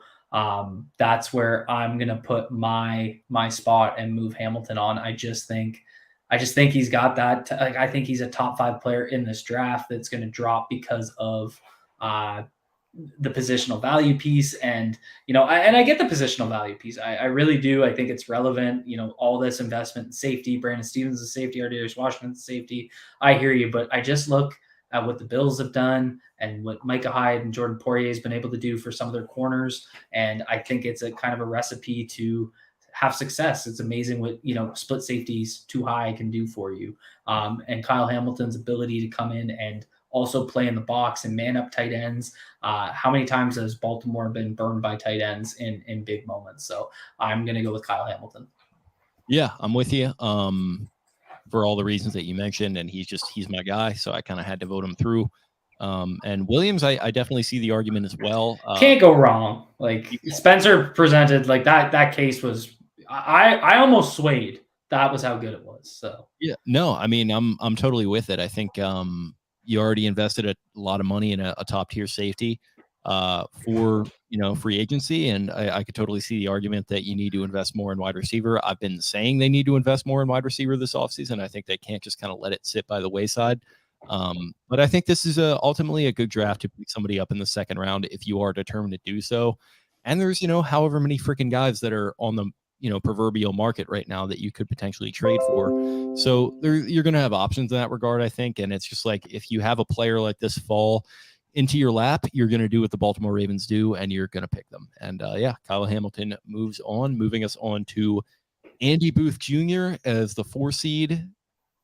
that's where I'm going to put my spot and move Hamilton on. I just think he's got that. I think he's a top 5 player in this draft that's going to drop because of the positional value piece. And, I get the positional value piece. I really do. I think it's relevant, all this investment in safety, Brandon Stevens is safety, Ardarius Washington's safety. I hear you, but I just look at what the Bills have done and what Micah Hyde and Jordan Poirier has been able to do for some of their corners. And I think it's a kind of a recipe to have success. It's amazing what, split safeties too high can do for you. And Kyle Hamilton's ability to come in and also play in the box and man up tight ends. How many times has Baltimore been burned by tight ends in big moments? So I'm going to go with Kyle Hamilton. Yeah, I'm with you. For all the reasons that you mentioned, and he's my guy. So I kind of had to vote him through. And Williams, I definitely see the argument as well. Can't go wrong. Like Spencer presented, like that case was, I almost swayed. That was how good it was. So yeah, no, I mean, I'm totally with it. I think, you already invested a lot of money in a top tier safety for free agency, and I could totally see the argument that you need to invest more in wide receiver. I've been saying they need to invest more in wide receiver this offseason. I think they can't just kind of let it sit by the wayside. But I think this is ultimately a good draft to pick somebody up in the 2nd round if you are determined to do so. And there's however many freaking guys that are on the proverbial market right now that you could potentially trade for. So you're going to have options in that regard, I think. And it's just like, if you have a player like this fall into your lap, you're going to do what the Baltimore Ravens do, and you're going to pick them. And Kyle Hamilton moving us on to Andy Booth Jr. as the 4 seed,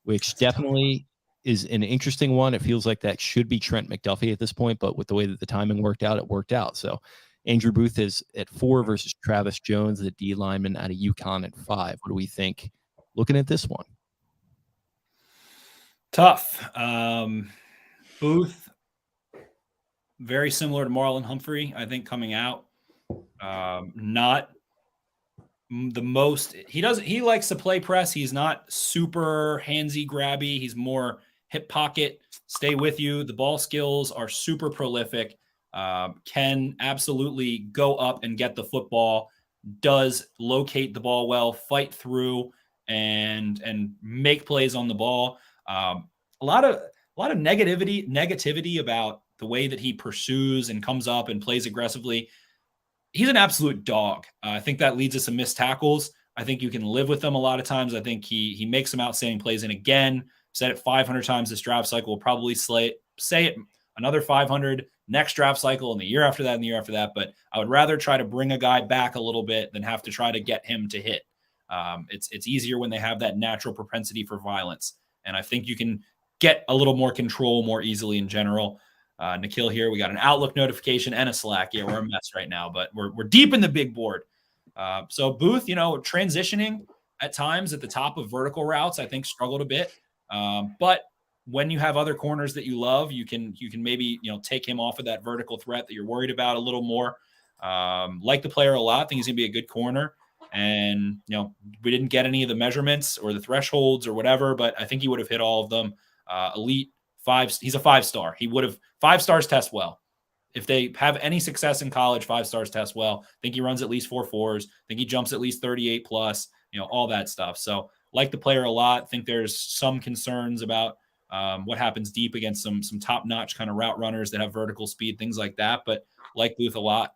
which definitely is an interesting one. It feels like that should be Trent McDuffie at this point, but with the way that the timing worked out, it worked out. So Andrew Booth is at 4 versus Travis Jones, the D lineman out of UConn at 5. What do we think looking at this one? Tough. Booth, very similar to Marlon Humphrey, I think, coming out. Not the most. He likes to play press. He's not super handsy, grabby. He's more hip pocket, stay with you. The ball skills are super prolific. Can absolutely go up and get the football, does locate the ball well, fight through and make plays on the ball. A lot of negativity about the way that he pursues and comes up and plays aggressively. He's an absolute dog. I think that leads to some missed tackles. I think you can live with them a lot of times. I think he makes some outstanding plays. And again, said it 500 times this draft cycle, will probably say it another 500 next draft cycle and the year after that and the year after that. But I would rather try to bring a guy back a little bit than have to try to get him to hit. It's easier when they have that natural propensity for violence. And I think you can get a little more control more easily in general. Nikhil here, we got an Outlook notification and a Slack. Yeah, we're a mess right now, but we're deep in the big board. So Booth, transitioning at times at the top of vertical routes, I think struggled a bit. But when you have other corners that you love, you can maybe, take him off of that vertical threat that you're worried about a little more. Like the player a lot, think he's gonna be a good corner. And, we didn't get any of the measurements or the thresholds or whatever, but I think he would have hit all of them. Elite 5. He's a 5-star. He would have 5 stars test well. If they have any success in college, 5 stars test well. I think he runs at least 4 4s. I think he jumps at least 38 plus, all that stuff. So like the player a lot. Think there's some concerns about what happens deep against some top-notch kind of route runners that have vertical speed, things like that. But like Booth a lot.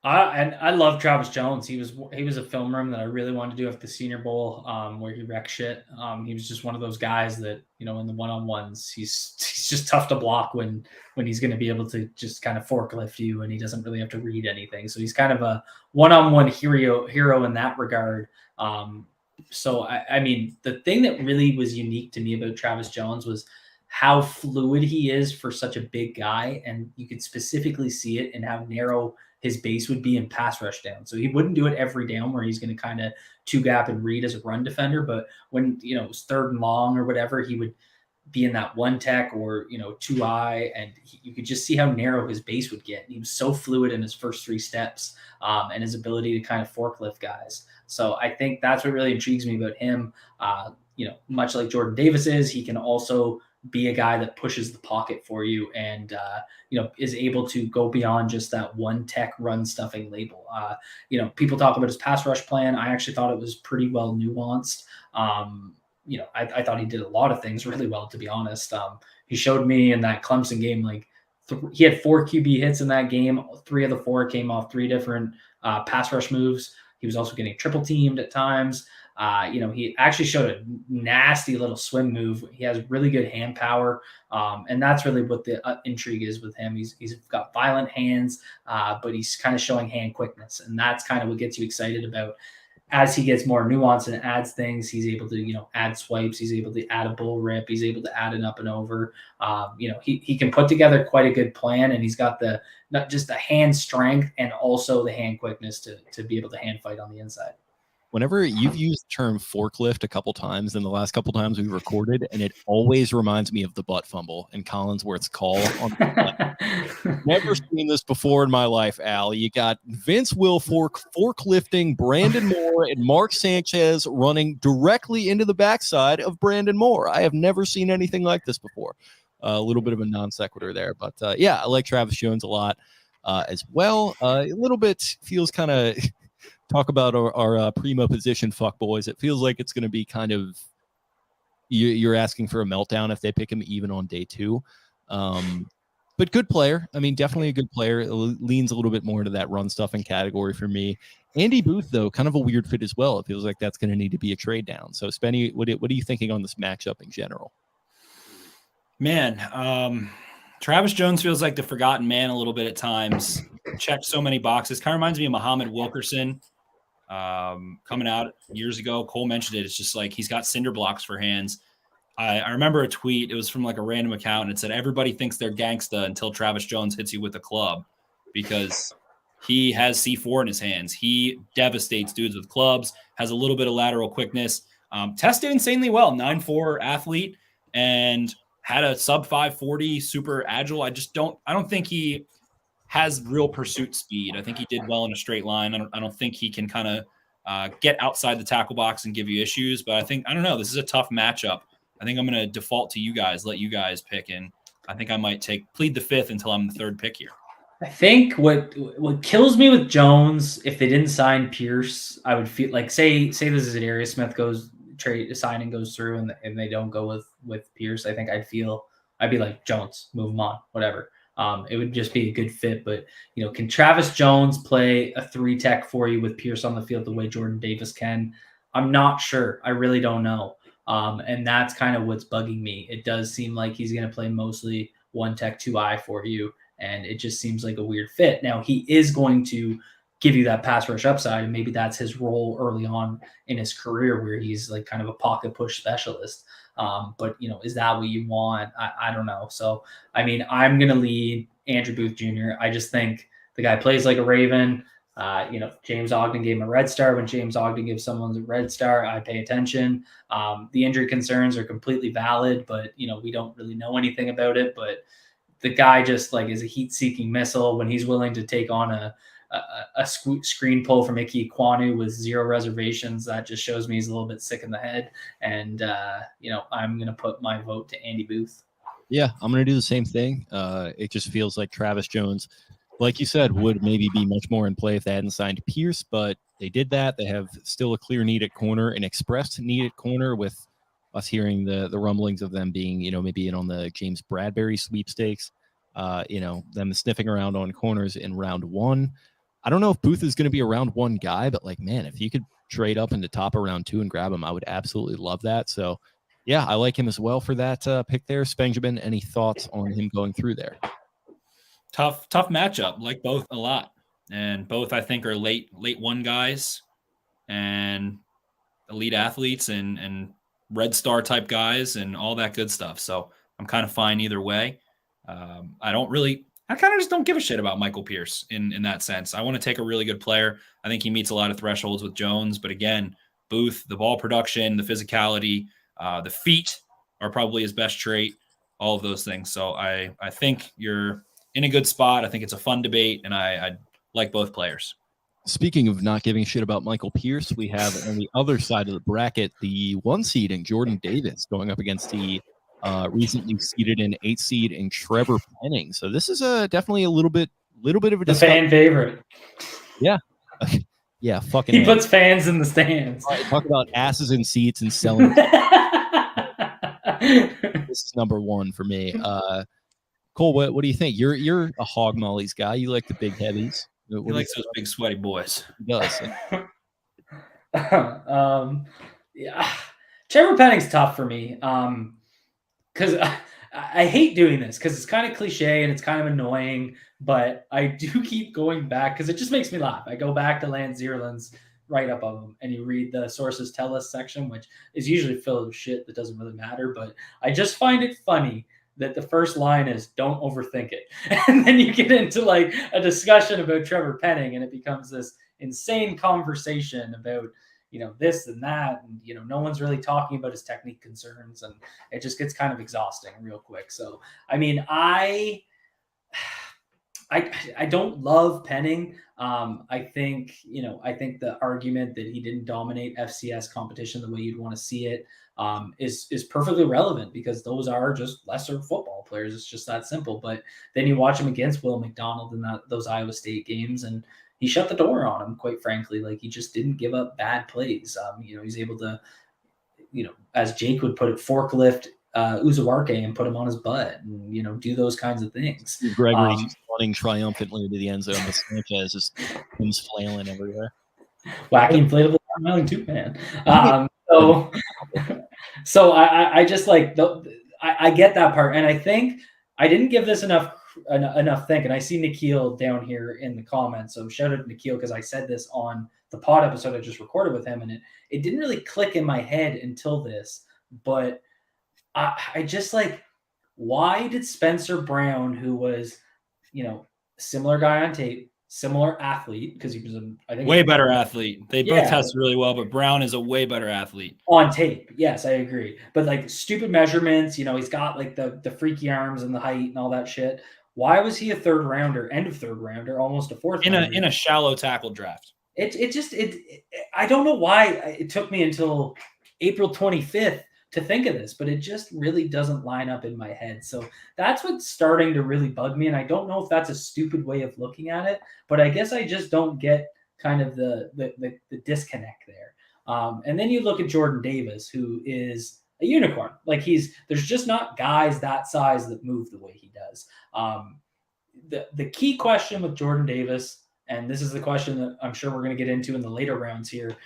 And I love Travis Jones. He was a film room that I really wanted to do after the Senior Bowl, where he wrecked shit. He was just one of those guys that, in the one-on-ones, he's just tough to block when he's going to be able to just kind of forklift you, and he doesn't really have to read anything. So he's kind of a one-on-one hero in that regard. So I mean, the thing that really was unique to me about Travis Jones was how fluid he is for such a big guy, and you could specifically see it in how narrow his base would be in pass rush down. So he wouldn't do it every down where he's going to kind of 2-gap and read as a run defender. But when, it was 3rd and long or whatever, he would be in that 1-tech or, 2-eye, and you could just see how narrow his base would get. He was so fluid in his first 3 steps and his ability to kind of forklift guys. So I think that's what really intrigues me about him. Much like Jordan Davis is, he can also be a guy that pushes the pocket for you and, is able to go beyond just that 1-tech run stuffing label. People talk about his pass rush plan. I actually thought it was pretty well nuanced. I thought he did a lot of things really well, to be honest. He showed me in that Clemson game, he had 4 QB hits in that game. 3 of the 4 came off 3 different pass rush moves. He was also getting triple teamed at times. He actually showed a nasty little swim move. He has really good hand power. And that's really what the intrigue is with him. He's got violent hands, but he's kind of showing hand quickness. And that's kind of what gets you excited about. As he gets more nuanced and adds things, he's able to, add swipes. He's able to add a bull rip. He's able to add an up and over. He can put together quite a good plan, and he's got not just the hand strength and also the hand quickness to be able to hand fight on the inside. Whenever you've used the term forklift a couple times in the last couple times we've recorded, and it always reminds me of the butt fumble and Collinsworth's call on the Never seen this before in my life, Al. You got Vince Wilfork forklifting Brandon Moore and Mark Sanchez running directly into the backside of Brandon Moore. I have never seen anything like this before. A little bit of a non sequitur there, but I like Travis Jones a lot as well. A little bit feels kind of talk about our primo position fuck boys. It feels like it's going to be kind of you're asking for a meltdown if they pick him even on day 2. But good player. I mean, definitely a good player. It leans a little bit more into that run stuffing category for me. Andy Booth, though, kind of a weird fit as well. It feels like that's going to need to be a trade down. So, Spenny, what are you thinking on this matchup in general? Man, Travis Jones feels like the forgotten man a little bit at times. Checked so many boxes. Kind of reminds me of Muhammad Wilkerson. Coming out years ago, Cole mentioned it. It's just like he's got cinder blocks for hands. I remember a tweet. It was from like a random account, and it said, everybody thinks they're gangsta until Travis Jones hits you with a club, because he has C4 in his hands. He devastates dudes with clubs, has a little bit of lateral quickness, tested insanely well, 9'4" athlete, and had a sub 540, super agile. I don't think he has real pursuit speed. I think he did well in a straight line. I don't think he can kind of get outside the tackle box and give you issues, but I don't know. This is a tough matchup. I think I'm going to default to you guys, let you guys pick, and I think I might plead the fifth until I'm the third pick here. I think what kills me with Jones, if they didn't sign Pierce, I would feel like say this is an Darius Smith signing goes through and they don't go with Pierce. I think I'd be like, Jones, move him on, whatever. It would just be a good fit. But can Travis Jones play a 3-tech for you with Pierce on the field the way Jordan Davis can? I'm not sure. I really don't know. And that's kind of what's bugging me. It does seem like he's going to play mostly 1-tech 2-eye for you. And it just seems like a weird fit. Now, he is going to give you that pass rush upside, and maybe that's his role early on in his career, where he's like kind of a pocket push specialist. But is that what you want? I don't know. So, I mean, I'm going to lead Andrew Booth Jr. I just think the guy plays like a Raven. James Ogden gave him a red star. When James Ogden gives someone a red star, I pay attention. The injury concerns are completely valid, but we don't really know anything about it. But the guy just like is a heat-seeking missile. When he's willing to take on a screen pull from Ike Ekwonu with zero reservations, that just shows me he's a little bit sick in the head. And I'm going to put my vote to Andy Booth. Yeah, I'm going to do the same thing. It just feels like Travis Jones, like you said, would maybe be much more in play if they hadn't signed Pierce, but they did that. They have still a clear need at corner, an expressed need at corner, with us hearing the rumblings of them being, maybe in on the James Bradbury sweepstakes, them sniffing around on corners in round 1. I don't know if Booth is going to be a round 1 guy, but like, man, if you could trade up into top of round 2 and grab him, I would absolutely love that. So yeah, I like him as well for that pick there. Spenjamin, any thoughts on him going through there? Tough matchup. Like both a lot, and both I think are late 1 guys and elite athletes and red star type guys and all that good stuff. So I'm kind of fine either way. I kind of just don't give a shit about Michael Pierce in that sense. I want to take a really good player. I think he meets a lot of thresholds with Jones, but again, Booth, the ball production, the physicality, the feet are probably his best trait, all of those things. So I think you're in a good spot. I think it's a fun debate, and I like both players. Speaking of not giving a shit about Michael Pierce, we have on the other side of the bracket the 1 seed in Jordan Davis going up against the recently seeded in 8 seed in Trevor Penning. So this is definitely a little bit of a the fan favorite. Yeah. Yeah, fucking he puts fans in the stands. All right, talk about asses in seats and selling. This is number 1 for me. Cole, what do you think? You're a hog mollies guy. You like the big heavies. He likes those big sweaty boys. He does. Yeah, Trevor Penning's tough for me. Because I hate doing this because it's kind of cliche and it's kind of annoying, but I do keep going back because it just makes me laugh. I go back to Lance Zierlin's write-up of him, and you read the sources tell us section, which is usually filled with shit that doesn't really matter, but I just find it funny that the first line is "don't overthink it," and then you get into like a discussion about Trevor Penning, and it becomes this insane conversation about this and that, and no one's really talking about his technique concerns, and it just gets kind of exhausting real quick. So I mean, I don't love Penning. I think the argument that he didn't dominate FCS competition the way you'd want to see it is perfectly relevant, because those are just lesser football players. It's just that simple. But then you watch him against Will McDonald in those Iowa State games, and he shut the door on him, quite frankly. Like, he just didn't give up bad plays. He's able to, as Jake would put it, forklift Uzuwarke and put him on his butt and, do those kinds of things. Gregory running triumphantly to the end zone with Sanchez just comes flailing everywhere. Wacky inflatable smiling too, man. So I just like I get that part, and I think I didn't give this enough think. And I see Nikhil down here in the comments, so shout out to Nikhil, because I said this on the pod episode I just recorded with him, and it didn't really click in my head until this. But I just like, why did Spencer Brown, who was, similar guy on tape, similar athlete, because he was I think way better athlete. They both Yeah. test really well, but Brown is a way better athlete. On tape, yes, I agree. But like stupid measurements, he's got like the freaky arms and the height and all that shit. Why was he a third rounder, end of third rounder, almost a fourth rounder? In a shallow tackle draft? I don't know why it took me until April 25th to think of this, but it just really doesn't line up in my head. So that's what's starting to really bug me. And I don't know if that's a stupid way of looking at it, but I guess I just don't get kind of the disconnect there. And then you look at Jordan Davis, who is a unicorn. Like there's just not guys that size that move the way he does. The key question with Jordan Davis, and this is the question that I'm sure we're going to get into in the later rounds here.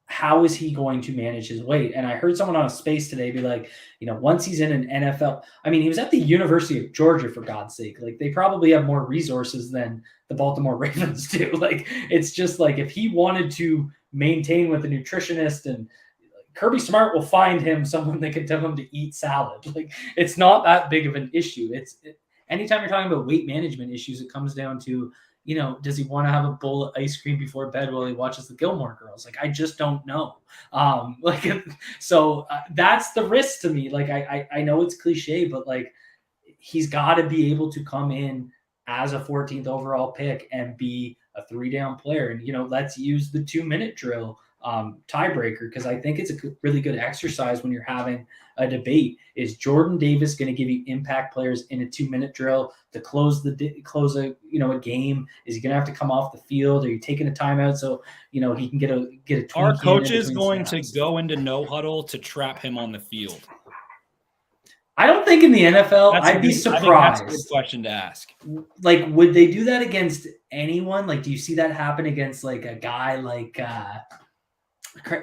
How is he going to manage his weight? And I heard someone on a space today be like, once he's in an NFL, I mean, he was at the University of Georgia, for God's sake. Like, they probably have more resources than the Baltimore Ravens do. Like, it's just like, if he wanted to maintain with a nutritionist, and Kirby Smart will find him someone that can tell him to eat salad. Like, it's not that big of an issue. Anytime you're talking about weight management issues, it comes down to, does he want to have a bowl of ice cream before bed while he watches the Gilmore Girls? Like, I just don't know. So that's the risk to me. Like, I know it's cliche, but like, he's got to be able to come in as a 14th overall pick and be a 3-down player. And, let's use the 2-minute drill tiebreaker, because I think it's a really good exercise when you're having a debate. Is Jordan Davis going to give you impact players in a 2-minute drill to close a game? Is he going to have to come off the field? Are you taking a timeout so he can get a tweak? Are coaches going to go into no huddle to trap him on the field? I don't think in the NFL. I'd be surprised. That's a good question to ask. Like, would they do that against anyone? Like, do you see that happen against like a guy like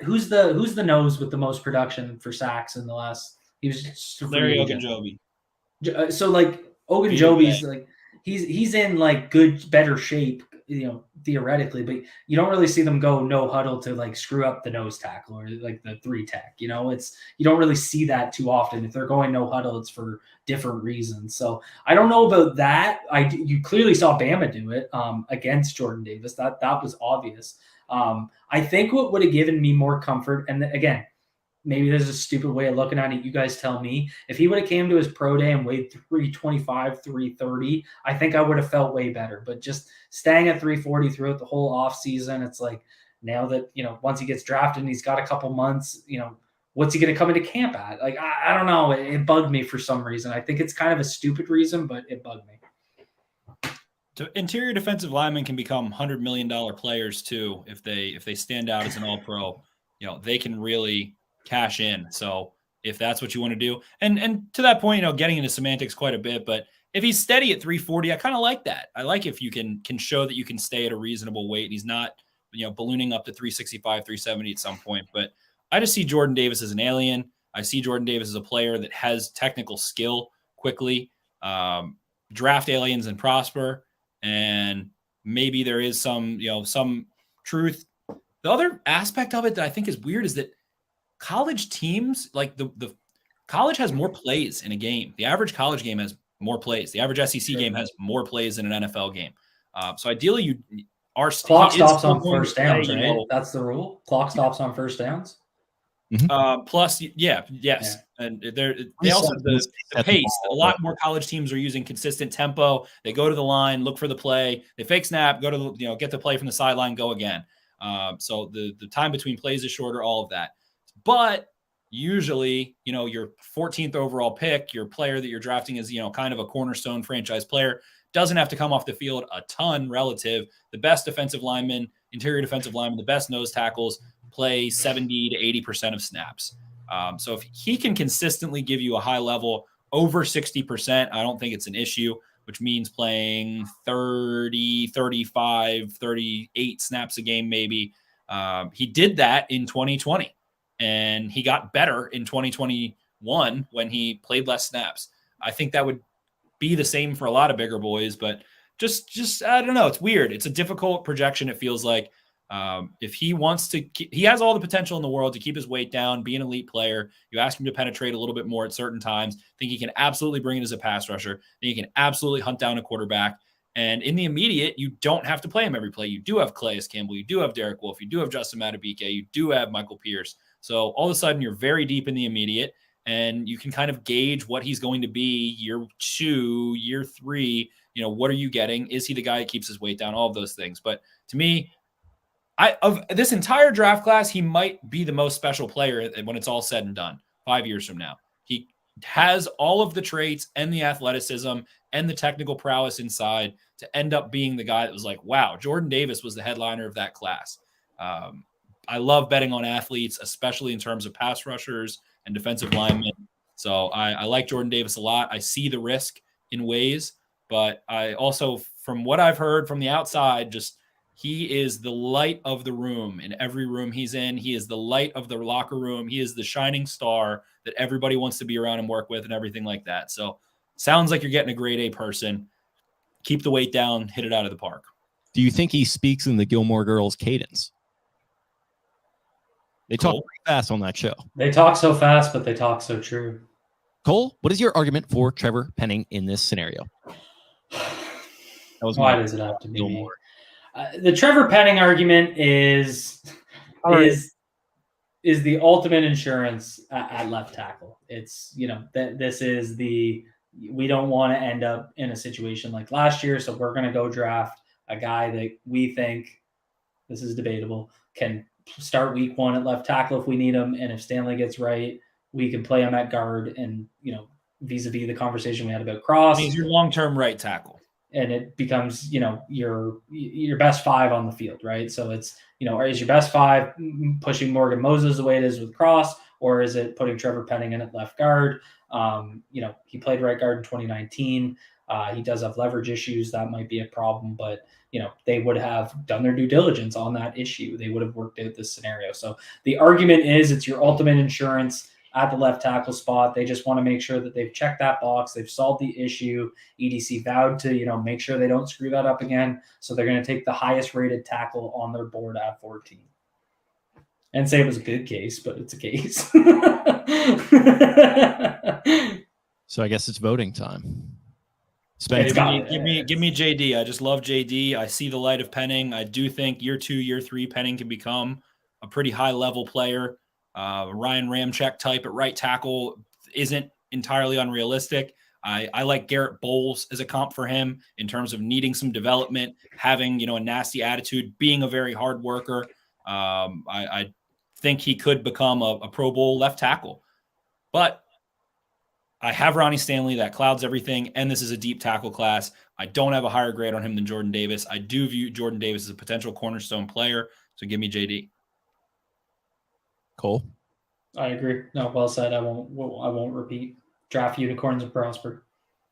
who's the nose with the most production for sacks in the last? He was just Larry Ogunjobi. So like Ogunjobi's like he's in like better shape, theoretically, but you don't really see them go no huddle to like screw up the nose tackle or like the 3 tech. You don't really see that too often. If they're going no huddle, it's for different reasons. So I don't know about that. You clearly saw Bama do it against Jordan Davis. That was obvious. I think what would have given me more comfort, and again, maybe there's a stupid way of looking at it, you guys tell me, if he would have came to his pro day and weighed 325, 330, I think I would have felt way better. But just staying at 340 throughout the whole offseason, it's like, now that, once he gets drafted and he's got a couple months, what's he going to come into camp at? Like, I don't know. It bugged me for some reason. I think it's kind of a stupid reason, but it bugged me. Interior defensive linemen can become $100 million players too if they stand out as an all-pro. They can really cash in. So if that's what you want to do, and to that point, getting into semantics quite a bit, but if he's steady at 340, I kind of like that. I like if you can show that you can stay at a reasonable weight. He's not, ballooning up to 365, 370 at some point. But I just see Jordan Davis as an alien. I see Jordan Davis as a player that has technical skill quickly. Draft aliens and prosper. And maybe there is some truth. The other aspect of it that I think is weird is that college teams, like the college has more plays in a game. The average college game has more plays. The average SEC game has more plays than an NFL game. So ideally, clock stops on first downs, right? That's the rule. Clock stops on first downs. Mm-hmm. Plus, yes. And they also have the pace. A lot more college teams are using consistent tempo. They go to the line, look for the play. They fake snap, go to get the play from the sideline, go again. So the time between plays is shorter. All of that, but usually, your 14th overall pick, your player that you're drafting is kind of a cornerstone franchise player, doesn't have to come off the field a ton relative. The best defensive linemen, interior defensive linemen, the best nose tackles play 70 to 80% of snaps. So if he can consistently give you a high level over 60%, I don't think it's an issue, which means playing 30, 35, 38 snaps a game, maybe. He did that in 2020, and he got better in 2021 when he played less snaps. I think that would be the same for a lot of bigger boys, but just I don't know. It's weird. It's a difficult projection, it feels like. If he wants to, he has all the potential in the world to keep his weight down, be an elite player. You ask him to penetrate a little bit more at certain times. Think he can absolutely bring it as a pass rusher. Think he can absolutely hunt down a quarterback. And in the immediate, you don't have to play him every play. You do have Calais Campbell. You do have Derek Wolfe. You do have Justin Madubuike. You do have Michael Pierce. So all of a sudden, you're very deep in the immediate, and you can kind of gauge what he's going to be year 2, year 3. What are you getting? Is he the guy that keeps his weight down? All of those things. But to me, of this entire draft class, he might be the most special player when it's all said and done 5 years from now. He has all of the traits and the athleticism and the technical prowess inside to end up being the guy that was like, wow, Jordan Davis was the headliner of that class. I love betting on athletes, especially in terms of pass rushers and defensive linemen. So I like Jordan Davis a lot. I see the risk in ways, but I also, from what I've heard from the outside, just he is the light of the room in every room he's in. He is the light of the locker room. He is the shining star that everybody wants to be around and work with and everything like that. So sounds like you're getting a grade A person. Keep the weight down, hit it out of the park. Do you think he speaks in the Gilmore Girls cadence? They talk pretty fast on that show. They talk so fast, but they talk so true. Cole, what is your argument for Trevor Penning in this scenario? Why does it have to be me? The Trevor Penning argument is the ultimate insurance at left tackle. It's, this is we don't want to end up in a situation like last year, so we're going to go draft a guy that we think, this is debatable, can start week 1 at left tackle if we need him, and if Stanley gets right, we can play him at guard, and vis-a-vis the conversation we had about Cross. He's your long-term right tackle. And it becomes, your best 5 on the field, right? So it's, is your best 5 pushing Morgan Moses the way it is with Cross, or is it putting Trevor Penning in at left guard? He played right guard in 2019. He does have leverage issues. That might be a problem, but, they would have done their due diligence on that issue. They would have worked out this scenario. So the argument is it's your ultimate insurance at the left tackle spot. They just want to make sure that they've checked that box. They've solved the issue. EDC vowed to, make sure they don't screw that up again. So they're going to take the highest rated tackle on their board at 14. And say it was a good case, but it's a case. So I guess it's voting time. Give me JD. I just love JD. I see the light of Penning. I do think year 2, year 3, Penning can become a pretty high level player. Ryan Ramczyk type at right tackle isn't entirely unrealistic. I like Garrett Bowles as a comp for him in terms of needing some development, having, a nasty attitude, being a very hard worker. I think he could become a Pro Bowl left tackle, but I have Ronnie Stanley. That clouds everything. And this is a deep tackle class. I don't have a higher grade on him than Jordan Davis. I do view Jordan Davis as a potential cornerstone player. So give me JD. Cole? I agree. No, well said. I won't repeat. Draft unicorns and prosper.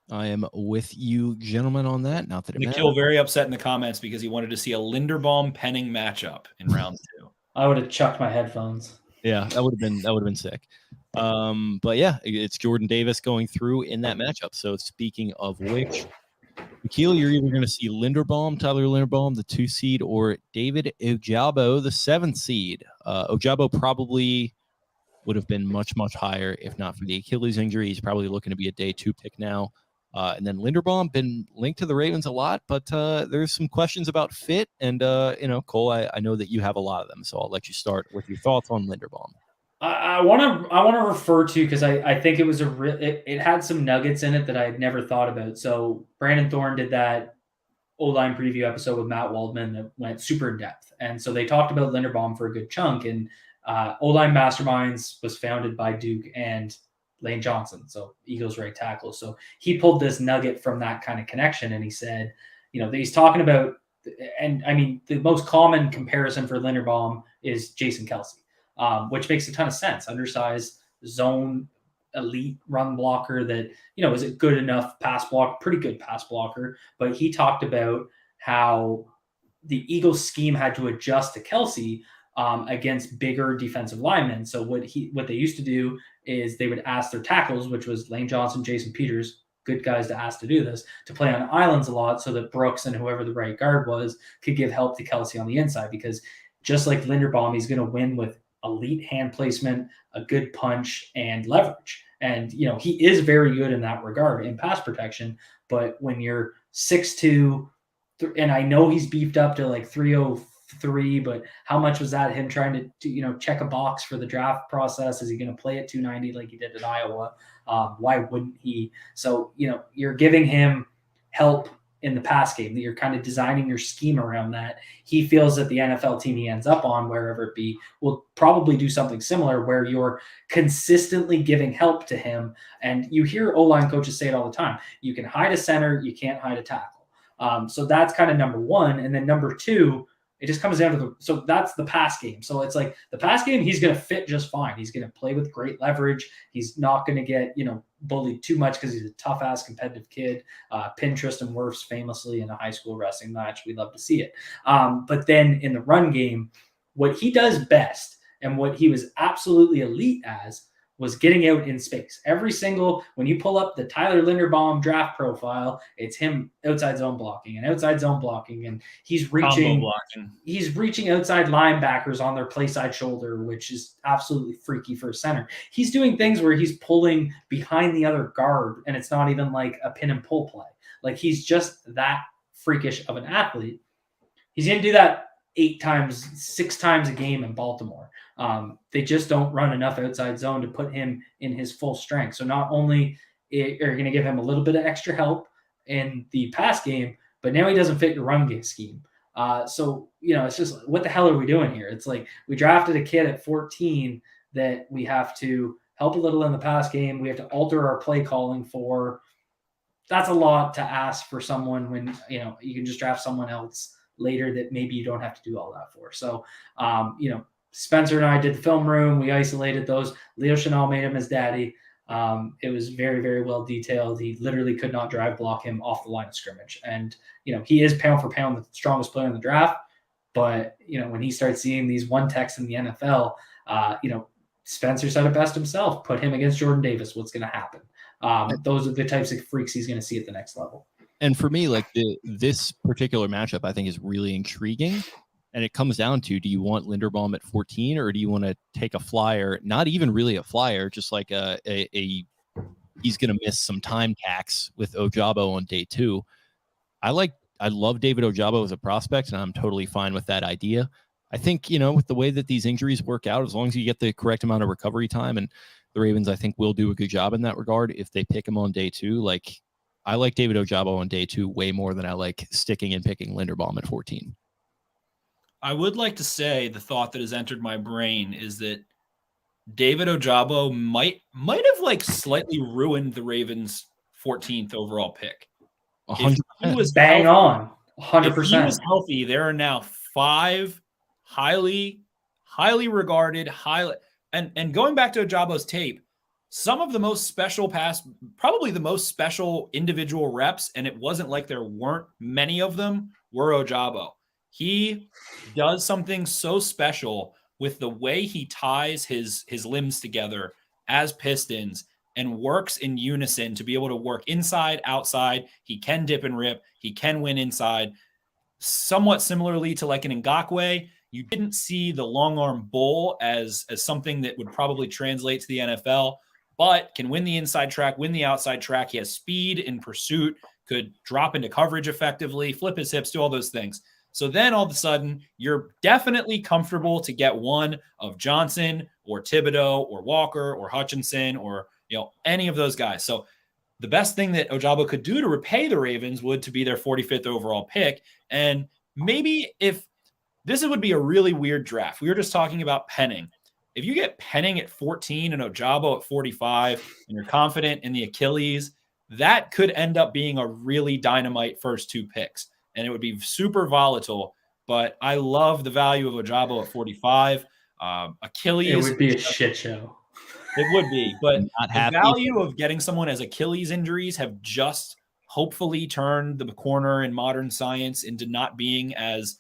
I am with you, gentlemen, on that. Not that it matters. Nikhil very upset in the comments because he wanted to see a Linderbaum Penning matchup in round 2. I would have chucked my headphones. Yeah, that would have been sick. But yeah, it's Jordan Davis going through in that matchup. So speaking of which, Nikhil, you're either going to see Tyler Linderbaum, the 2 seed, or David Ojabo, the 7 seed. Ojabo probably would have been much, much higher if not for the Achilles injury. He's probably looking to be a day 2 pick now. And then Linderbaum, been linked to the Ravens a lot, but there's some questions about fit. And, Cole, I know that you have a lot of them, so I'll let you start with your thoughts on Linderbaum. I want to refer to, because I think it was it had some nuggets in it that I had never thought about. So Brandon Thorne did that O-line preview episode with Matt Waldman that went super in depth, and so they talked about Linderbaum for a good chunk. And O-line Masterminds was founded by Duke and Lane Johnson, so Eagles right tackle. So he pulled this nugget from that kind of connection, and he said, that he's talking about, and I mean the most common comparison for Linderbaum is Jason Kelce. Which makes a ton of sense. Undersized, zone, elite run blocker that, is a good enough pass block, pretty good pass blocker. But he talked about how the Eagles scheme had to adjust to Kelce against bigger defensive linemen. So what they used to do is they would ask their tackles, which was Lane Johnson, Jason Peters, good guys to ask to do this, to play on islands a lot so that Brooks and whoever the right guard was could give help to Kelce on the inside, because just like Linderbaum, he's going to win with elite hand placement, a good punch, and leverage. And, he is very good in that regard in pass protection. But when you're 6'2", and I know he's beefed up to like 303, but how much was that him trying to check a box for the draft process? Is he going to play at 290 like he did at Iowa? Why wouldn't he? So, you're giving him help in the pass game, that you're kind of designing your scheme around that. He feels that the NFL team he ends up on, wherever it be, will probably do something similar where you're consistently giving help to him. And you hear O-line coaches say it all the time. You can hide a center, you can't hide a tackle. So that's kind of number one. And then number two, it just comes down to so that's the pass game. So it's like the pass game, he's going to fit just fine. He's going to play with great leverage. He's not going to get, bullied too much because he's a tough ass competitive kid. Pinterest and Wirfs famously in a high school wrestling match. We love to see it. But then in the run game, what he does best and what he was absolutely elite as was getting out in space. When you pull up the Tyler Linderbaum draft profile, it's him outside zone blocking, and he's reaching outside linebackers on their play side shoulder, which is absolutely freaky for a center. He's doing things where he's pulling behind the other guard, and it's not even like a pin and pull play. Like, he's just that freakish of an athlete. He's going to do that 6 times a game in Baltimore. They just don't run enough outside zone to put him in his full strength. So not only are going to give him a little bit of extra help in the pass game, but now he doesn't fit your run game scheme. So, it's just, what the hell are we doing here? It's like we drafted a kid at 14 that we have to help a little in the pass game. We have to alter our play calling for. That's a lot to ask for someone when, you can just draft someone else later that maybe you don't have to do all that for. So, Spencer and I did the film room. We isolated those. Leo Chanel made him his daddy. It was very, very well detailed. He literally could not drive block him off the line of scrimmage. And, he is pound for pound the strongest player in the draft. But, when he starts seeing these one techs in the NFL, Spencer said it best himself. Put him against Jordan Davis. What's going to happen? Those are the types of freaks he's going to see at the next level. And for me, like this particular matchup, I think is really intriguing. And it comes down to, do you want Linderbaum at 14 or do you want to take a flyer? Not even really a flyer, just like he's going to miss some time tax with Ojabo on day 2. I love David Ojabo as a prospect, and I'm totally fine with that idea. I think, with the way that these injuries work out, as long as you get the correct amount of recovery time, and the Ravens, I think, will do a good job in that regard if they pick him on day 2. Like, I like David Ojabo on day 2 way more than I like sticking and picking Linderbaum at 14. I would like to say the thought that has entered my brain is that David Ojabo might have like slightly ruined the Ravens' 14th overall pick. 100%. He was bang on. 100%. If he was healthy, there are now 5 highly regarded, and going back to Ojabo's tape, some of the most special probably the most special individual reps, and it wasn't like there weren't many of them, were Ojabo. He does something so special with the way he ties his limbs together as pistons and works in unison to be able to work inside, outside. He can dip and rip. He can win inside. Somewhat similarly to like an Ngakoue, you didn't see the long arm bull as something that would probably translate to the NFL, but can win the inside track, win the outside track. He has speed in pursuit, could drop into coverage effectively, flip his hips, do all those things. So then all of a sudden, you're definitely comfortable to get one of Johnson or Thibodeau or Walker or Hutchinson or any of those guys. So the best thing that Ojabo could do to repay the Ravens would to be their 45th overall pick. And maybe if this would be a really weird draft. We were just talking about Penning. If you get Penning at 14 and Ojabo at 45 and you're confident in the Achilles, that could end up being a really dynamite first 2 picks. And it would be super volatile, but I love the value of Ojabo at 45. Achilles. It would be a shit show. It would be, but the value of getting someone as Achilles injuries have just hopefully turned the corner in modern science into not being as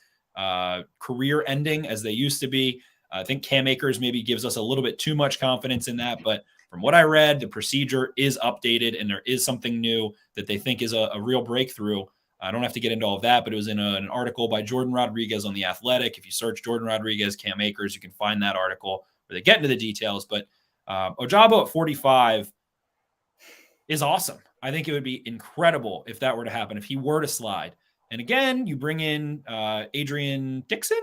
career ending as they used to be. I think Cam Akers maybe gives us a little bit too much confidence in that, but from what I read, the procedure is updated and there is something new that they think is a real breakthrough. I don't have to get into all of that, but it was in an article by Jordan Rodriguez on The Athletic. If you search Jordan Rodriguez, Cam Akers, you can find that article where they get into the details. But Ojabo at 45 is awesome. I think it would be incredible if that were to happen, if he were to slide. And again, you bring in Adrian Dixon.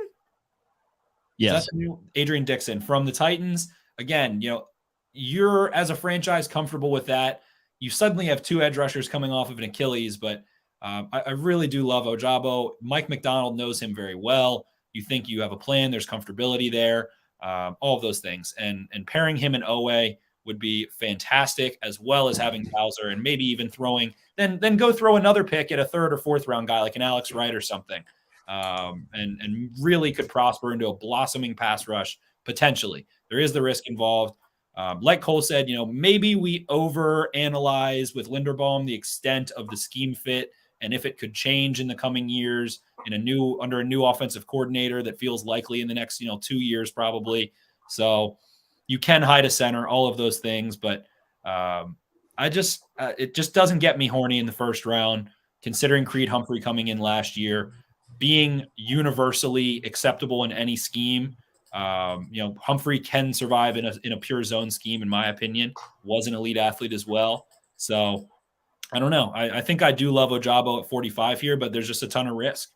Yes. Adrian Dixon from the Titans. Again, you're as a franchise comfortable with that. You suddenly have 2 edge rushers coming off of an Achilles, but I really do love Ojabo. Mike McDonald knows him very well. You think you have a plan. There's comfortability there. All of those things. And pairing him and Owe would be fantastic, as well as having Bowser and maybe even then go throw another pick at a 3rd or 4th round guy like an Alex Wright or something. And really could prosper into a blossoming pass rush potentially. There is the risk involved. Like Cole said, maybe we overanalyze with Linderbaum the extent of the scheme fit and if it could change in the coming years under a new offensive coordinator that feels likely in the next 2 years probably. So you can hide a center, all of those things, but it just doesn't get me horny in the first round. Considering Creed Humphrey coming in last year, being universally acceptable in any scheme. Humphrey can survive in a pure zone scheme, in my opinion. Was an elite athlete as well. So I don't know. I think I do love Ojabo at 45 here, but there's just a ton of risk.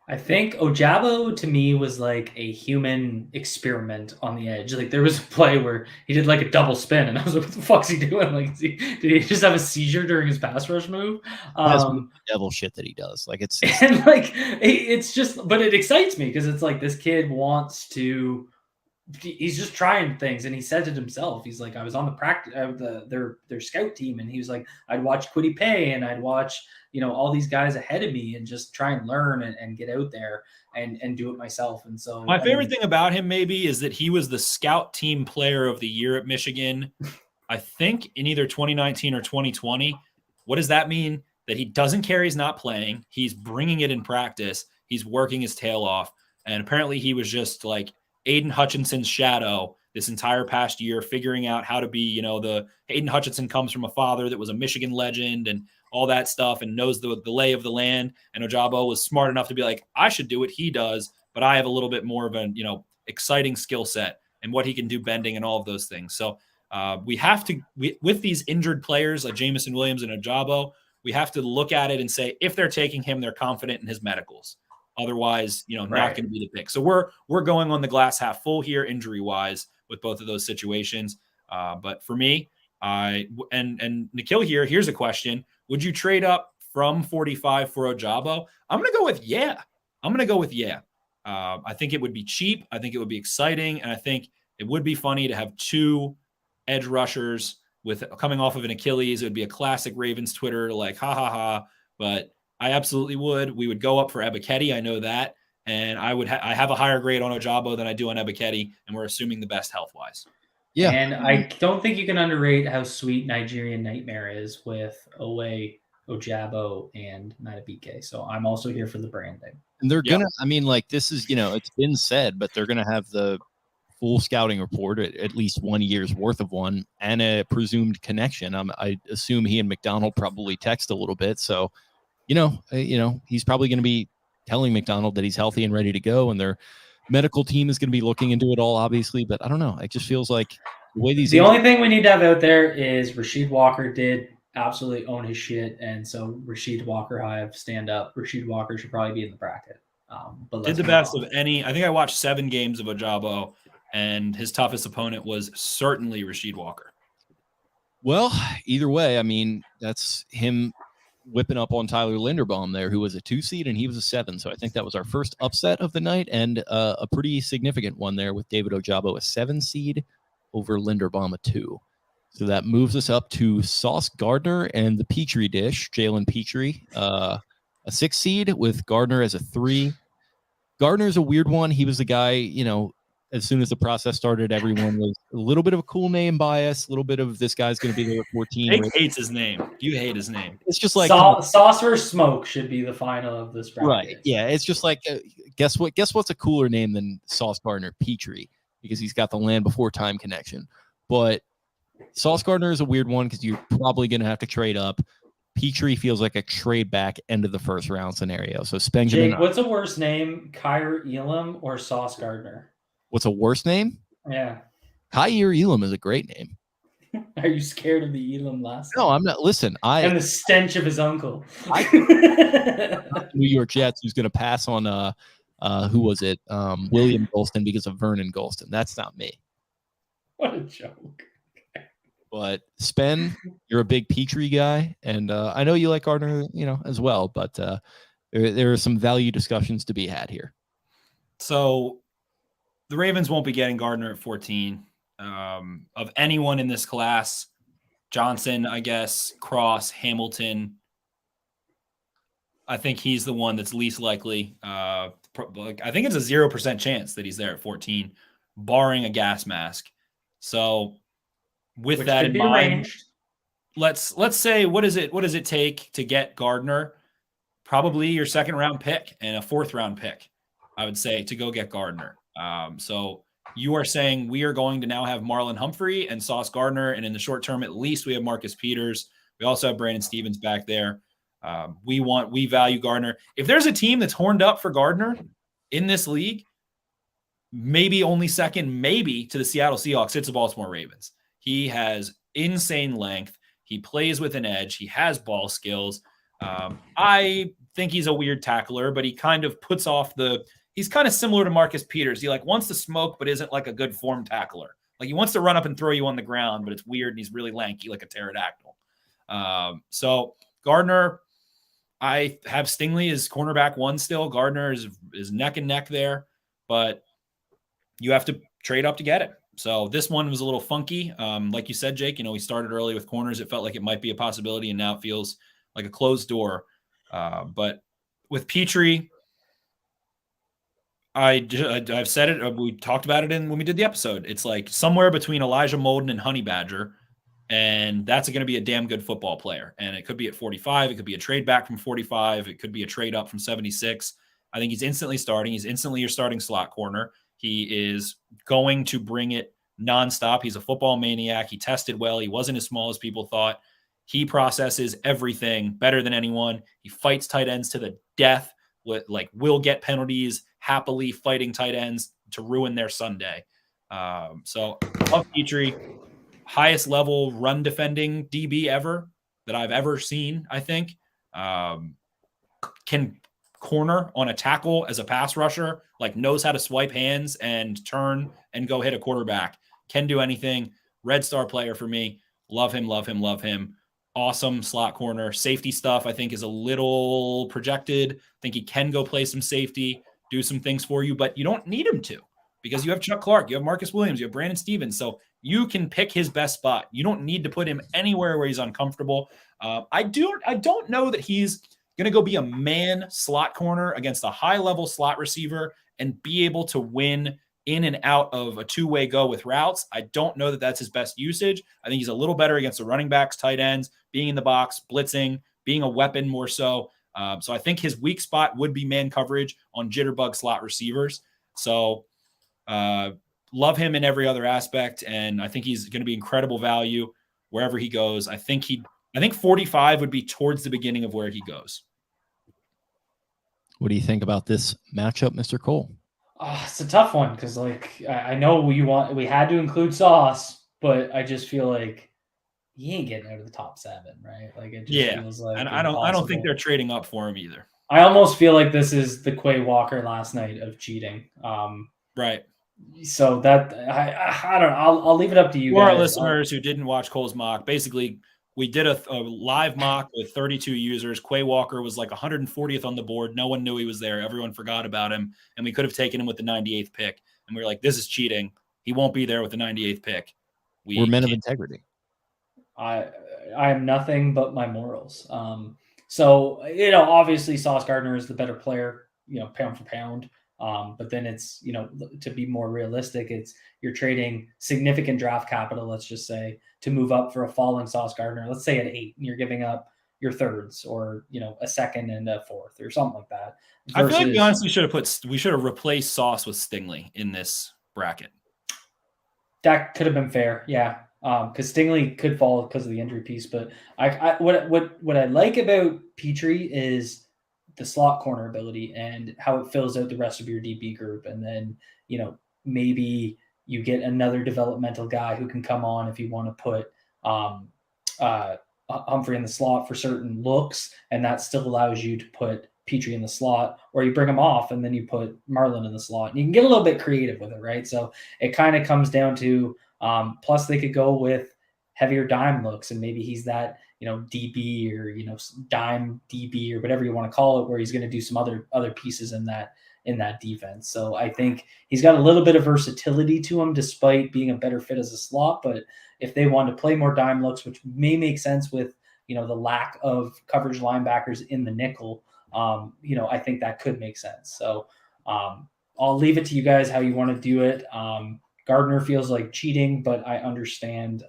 I think Ojabo to me was like a human experiment on the edge. Like there was a play where he did like a double spin, and I was like, "What the fuck's he doing? Like, did he just have a seizure during his pass rush move?" That's devil shit that he does. Like it's just, but it excites me because it's like this kid wants to. He's just trying things, and he said it himself. He's like, I was on the practice their scout team, and he was like, I'd watch Kwity Paye and I'd watch all these guys ahead of me and just try and learn and get out there and do it myself. And so my favorite thing about him maybe is that he was the scout team player of the year at Michigan, I think in either 2019 or 2020. What does that mean? That he doesn't care he's not playing. He's bringing it in practice. He's working his tail off. And apparently he was just like Aiden Hutchinson's shadow this entire past year, figuring out how to be, the Aiden Hutchinson comes from a father that was a Michigan legend and all that stuff and knows the lay of the land. And Ojabo was smart enough to be like, I should do what he does, but I have a little bit more of an, exciting skill set and what he can do bending and all of those things. So we have to, with these injured players like Jamison Williams and Ojabo, we have to look at it and say, if they're taking him, they're confident in his medicals. Otherwise, not going to be the pick. So we're going on the glass half full here, injury wise, with both of those situations. But for me, and Nikhil here, here's a question: would you trade up from 45 for Ojabo? I'm going to go with yeah. I think it would be cheap. I think it would be exciting, and I think it would be funny to have 2 edge rushers with coming off of an Achilles. It would be a classic Ravens Twitter, like ha ha ha. But I absolutely would. We would go up for Ebiketie. I know that. And I have a higher grade on Ojabo than I do on Ebiketie, and we're assuming the best health-wise. Yeah. And I don't think you can underrate how sweet Nigerian Nightmare is with Owe, Ojabo, and Matabike. So I'm also here for the branding. And they're going to, this is, it's been said, but they're going to have the full scouting report, at least 1 year's worth of one, and a presumed connection. I assume he and McDonald probably text a little bit. So, he's probably going to be telling McDonald that he's healthy and ready to go, and their medical team is going to be looking into it all, obviously. But I don't know. It just feels like the way these. The only thing we need to have out there is Rasheed Walker did absolutely own his shit, and so Rasheed Walker Hive stand up. Rasheed Walker should probably be in the bracket. But did the best of any. I think I watched 7 games of Ojabo, and his toughest opponent was certainly Rasheed Walker. Well, either way, that's him whipping up on Tyler Linderbaum there, who was a 2 seed and he was a 7. So I think that was our first upset of the night, and a pretty significant one there with David Ojabo, a 7 seed over Linderbaum, a 2. So that moves us up to Sauce Gardner and the Petrie dish, Jalen Petrie, a 6 seed with Gardner as a 3. Gardner's a weird one. He was the guy, as soon as the process started, everyone was a little bit of a cool name bias, a little bit of this guy's going to be there at 14. Jake hates his name. You hate his name. It's just like Sauce or Smoke should be the final of this bracket. Right. Yeah. It's just like, guess what? Guess what's a cooler name than Sauce Gardner? Petrie, because he's got the land before time connection. But Sauce Gardner is a weird one because you're probably going to have to trade up. Petrie feels like a trade back end of the first round scenario. So Spengman. Jake, what's a worse name, Kyrie Elam or Sauce Gardner? What's a worse name? Yeah. Kyrie Elam is a great name. Are you scared of the Elam last No, name? I'm not. Listen, And the stench of his uncle. New York Jets, who's going to pass on who was it? William Golston because of Vernon Golston. That's not me. What a joke. But Spen, you're a big Petrie guy, and I know you like Gardner, as well. But there are some value discussions to be had here. So the Ravens won't be getting Gardner at 14. Of anyone in this class, Johnson, I guess, Cross, Hamilton. I think he's the one that's least likely. I think it's a 0% chance that he's there at 14, barring a gas mask. So with Which that could in be mind, arranged. let's say what does it take to get Gardner? Probably your second round pick and a fourth round pick, I would say, to go get Gardner. So you are saying we are going to now have Marlon Humphrey and Sauce Gardner, and in the short term, at least we have Marcus Peters. We also have Brandon Stevens back there. We value Gardner. If there's a team that's horned up for Gardner in this league, maybe only second, maybe to the Seattle Seahawks, it's the Baltimore Ravens. He has insane length. He plays with an edge. He has ball skills. I think he's a weird tackler, but he kind of puts off he's kind of similar to Marcus Peters. He wants to smoke, but isn't like a good form tackler. Like he wants to run up and throw you on the ground, but it's weird. And he's really lanky, like a pterodactyl. So Gardner, I have Stingley as cornerback 1 still. Gardner is neck and neck there, but you have to trade up to get it. So this one was a little funky. Like you said, Jake, we started early with corners. It felt like it might be a possibility, and now it feels like a closed door. But with Petrie, I've said it. We talked about it when we did the episode. It's like somewhere between Elijah Molden and Honey Badger, and that's going to be a damn good football player. And it could be at 45. It could be a trade back from 45. It could be a trade up from 76. I think he's instantly starting. He's instantly your starting slot corner. He is going to bring it nonstop. He's a football maniac. He tested well. He wasn't as small as people thought. He processes everything better than anyone. He fights tight ends to the death. Will get penalties, happily fighting tight ends to ruin their Sunday. So love Petrie, highest level run defending DB ever that I've ever seen, I think. Can corner on a tackle as a pass rusher, knows how to swipe hands and turn and go hit a quarterback. Can do anything. Red Star player for me. Love him, love him, love him. Awesome slot corner. Safety stuff, I think, is a little projected. I think he can go play some safety, do some things for you, but you don't need him to because you have Chuck Clark, you have Marcus Williams, you have Brandon Stevens, so you can pick his best spot. You don't need to put him anywhere where he's uncomfortable. I don't know that he's going to go be a man slot corner against a high-level slot receiver and be able to win in and out of a two-way go with routes. I don't know that that's his best usage. I think he's a little better against the running backs, tight ends, being in the box, blitzing, being a weapon more so. So I think his weak spot would be man coverage on jitterbug slot receivers. So love him in every other aspect, and I think he's going to be incredible value wherever he goes. I think 45 would be towards the beginning of where he goes. What do you think about this matchup, Mr. Cole? It's a tough one because, I know we had to include Sauce, but I just feel like he ain't getting out of the top 7, right? It just feels like and I don't think they're trading up for him either. I almost feel like this is the Quay Walker last night of cheating. Right. So that I don't know. I'll leave it up to you. For guys. our listeners who didn't watch Cole's mock, basically we did a live mock with 32 users. Quay Walker was 140th on the board. No one knew he was there. Everyone forgot about him, and we could have taken him with the 98th pick. And we were like, "This is cheating. He won't be there with the 98th pick." We're men of integrity. I am nothing but my morals. So obviously Sauce Gardner is the better player, pound for pound. But then it's, to be more realistic, you're trading significant draft capital, let's just say, to move up for a falling Sauce Gardner. Let's say at 8, and you're giving up your thirds or, a second and a fourth or something like that. I feel like we honestly we should have replaced Sauce with Stingley in this bracket. That could have been fair. Yeah. because Stingley could fall because of the injury piece. But what I like about Petrie is the slot corner ability and how it fills out the rest of your DB group. And then, maybe you get another developmental guy who can come on if you want to put Humphrey in the slot for certain looks, and that still allows you to put Petrie in the slot, or you bring him off and then you put Marlin in the slot. And you can get a little bit creative with it, right? So it kind of comes down to plus they could go with heavier dime looks, and maybe he's that DB or dime DB or whatever you want to call it, where he's going to do some other pieces in that defense. So I think he's got a little bit of versatility to him despite being a better fit as a slot. But if they want to play more dime looks, which may make sense with the lack of coverage linebackers in the nickel, I think that could make sense. So I'll leave it to you guys how you want to do it. Gardner feels like cheating, but I understand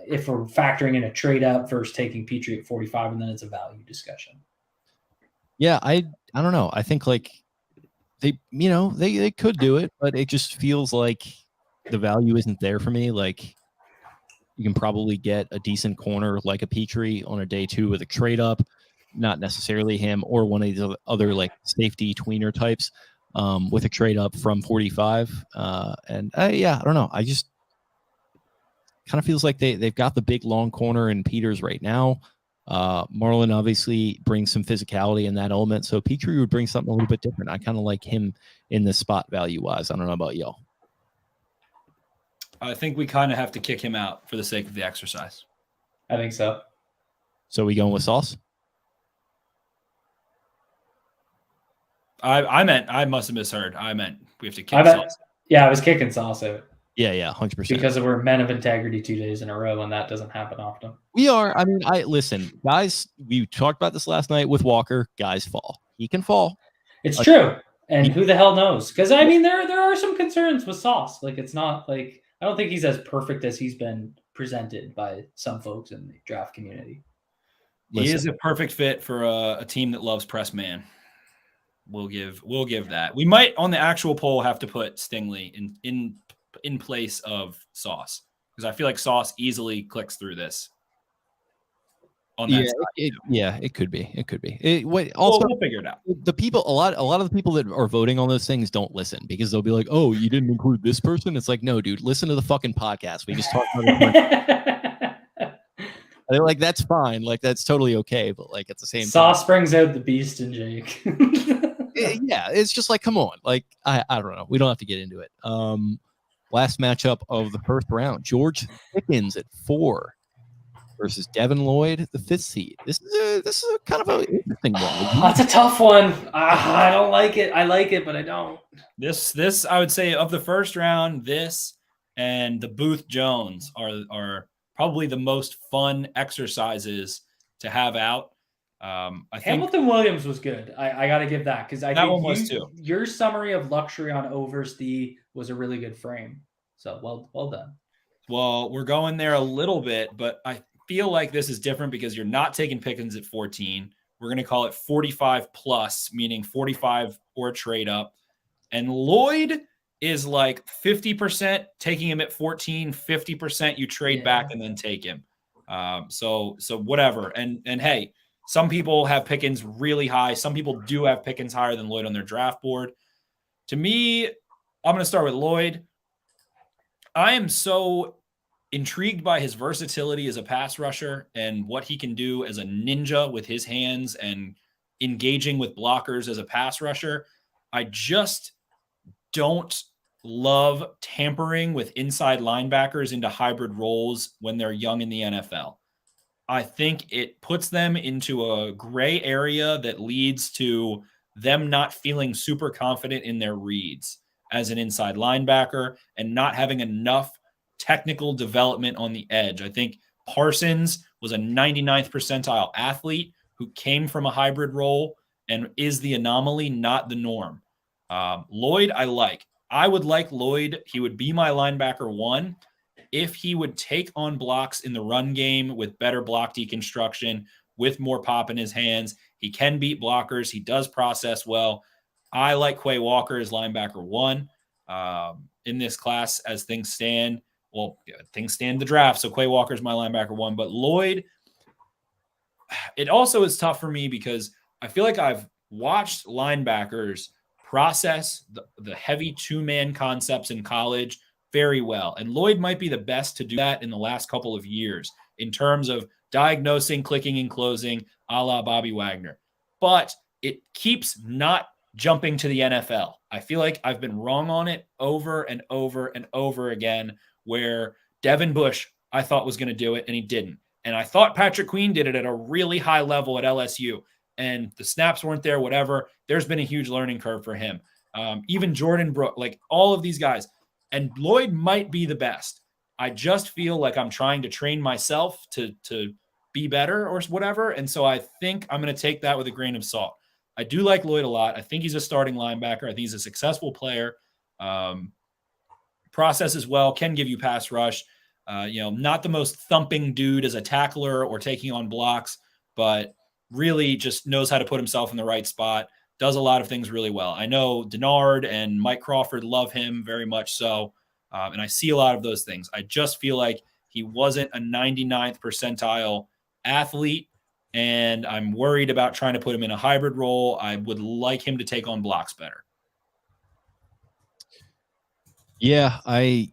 if we're factoring in a trade up versus taking Petrie at 45, and then it's a value discussion. Yeah, I don't know. I think like they could do it, but it just feels like the value isn't there for me. Like you can probably get a decent corner like a Petrie on a day 2 with a trade up, not necessarily him or one of these other like safety tweener types with a trade up from 45. I don't know. I just kind of feels like they've got the big long corner in Peters right now. Marlin obviously brings some physicality in that element, so Petrie would bring something a little bit different. I kind of like him in this spot value wise. I don't know about y'all. I think we kind of have to kick him out for the sake of the exercise. I think so. So we going with Sauce? I must have misheard. I meant we have to kick Sauce. Yeah, I was kicking Sauce out. Yeah, 100%. Because we're men of integrity 2 days in a row, and that doesn't happen often. We are. I mean, listen, guys. We talked about this last night with Walker. Guys fall. He can fall. It's true. And who the hell knows? Because I mean, there are some concerns with Sauce. Like, it's not like I don't think he's as perfect as he's been presented by some folks in the draft community. He is a perfect fit for a team that loves press man. We'll give that. We might on the actual poll have to put Stingley in place of Sauce, because I feel like Sauce easily clicks through this. On that side, it could be. We'll figure it out. The people, a lot of the people that are voting on those things don't listen, because they'll be like, "Oh, you didn't include this person." It's like, no, dude, listen to the fucking podcast. We just talked about it. They're like, that's fine, like that's totally okay, but like at the same Sauce time, brings out the beast in Jake. Yeah, it's just like, come on, like I don't know. We don't have to get into it. Last matchup of the first round: George Pickens at 4 versus Devin Lloyd, the 5th seed. This is a kind of an interesting one. That's a tough one. I don't like it. I like it, but I don't. This I would say of the first round, this and the Booth Jones are probably the most fun exercises to have out. I think Hamilton Williams was good. I got to give that, because I that think one was too. Your summary of luxury on Oversty was a really good frame. So well done. Well, we're going there a little bit, but I feel like this is different because you're not taking Pickens at 14. We're going to call it 45 plus, meaning 45 or trade up. And Lloyd is like 50% taking him at 14, 50% you trade back and then take him. So whatever. And hey, some people have Pickens really high. Some people do have Pickens higher than Lloyd on their draft board. To me, I'm going to start with Lloyd. I am so intrigued by his versatility as a pass rusher and what he can do as a ninja with his hands and engaging with blockers as a pass rusher. I just don't love tampering with inside linebackers into hybrid roles when they're young in the NFL. I think it puts them into a gray area that leads to them not feeling super confident in their reads as an inside linebacker and not having enough technical development on the edge. I think Parsons was a 99th percentile athlete who came from a hybrid role and is the anomaly, not the norm. Lloyd, I would like Lloyd. He would be my linebacker 1 if he would take on blocks in the run game with better block deconstruction, with more pop in his hands. He can beat blockers. He does process well. I like Quay Walker as linebacker 1. in this class as things stand. Well, things stand the draft. So Quay Walker's my linebacker 1, but Lloyd, it also is tough for me because I feel like I've watched linebackers process the heavy 2-man concepts in college very well. And Lloyd might be the best to do that in the last couple of years in terms of diagnosing, clicking, and closing, a la Bobby Wagner. But it keeps not jumping to the NFL. I feel like I've been wrong on it over and over and over again, where Devin Bush, I thought was going to do it, and he didn't. And I thought Patrick Queen did it at a really high level at LSU, and the snaps weren't there, whatever. There's been a huge learning curve for him. Even Jordan Brooks, like all of these guys. And Lloyd might be the best. I just feel like I'm trying to train myself to be better or whatever. And so I think I'm going to take that with a grain of salt. I do like Lloyd a lot. I think he's a starting linebacker. I think he's a successful player. Processes well, can give you pass rush. Not the most thumping dude as a tackler or taking on blocks, but really just knows how to put himself in the right spot. Does a lot of things really well. I know Denard and Mike Crawford love him very much so, and I see a lot of those things. I just feel like he wasn't a 99th percentile athlete, and I'm worried about trying to put him in a hybrid role. I would like him to take on blocks better. Yeah, I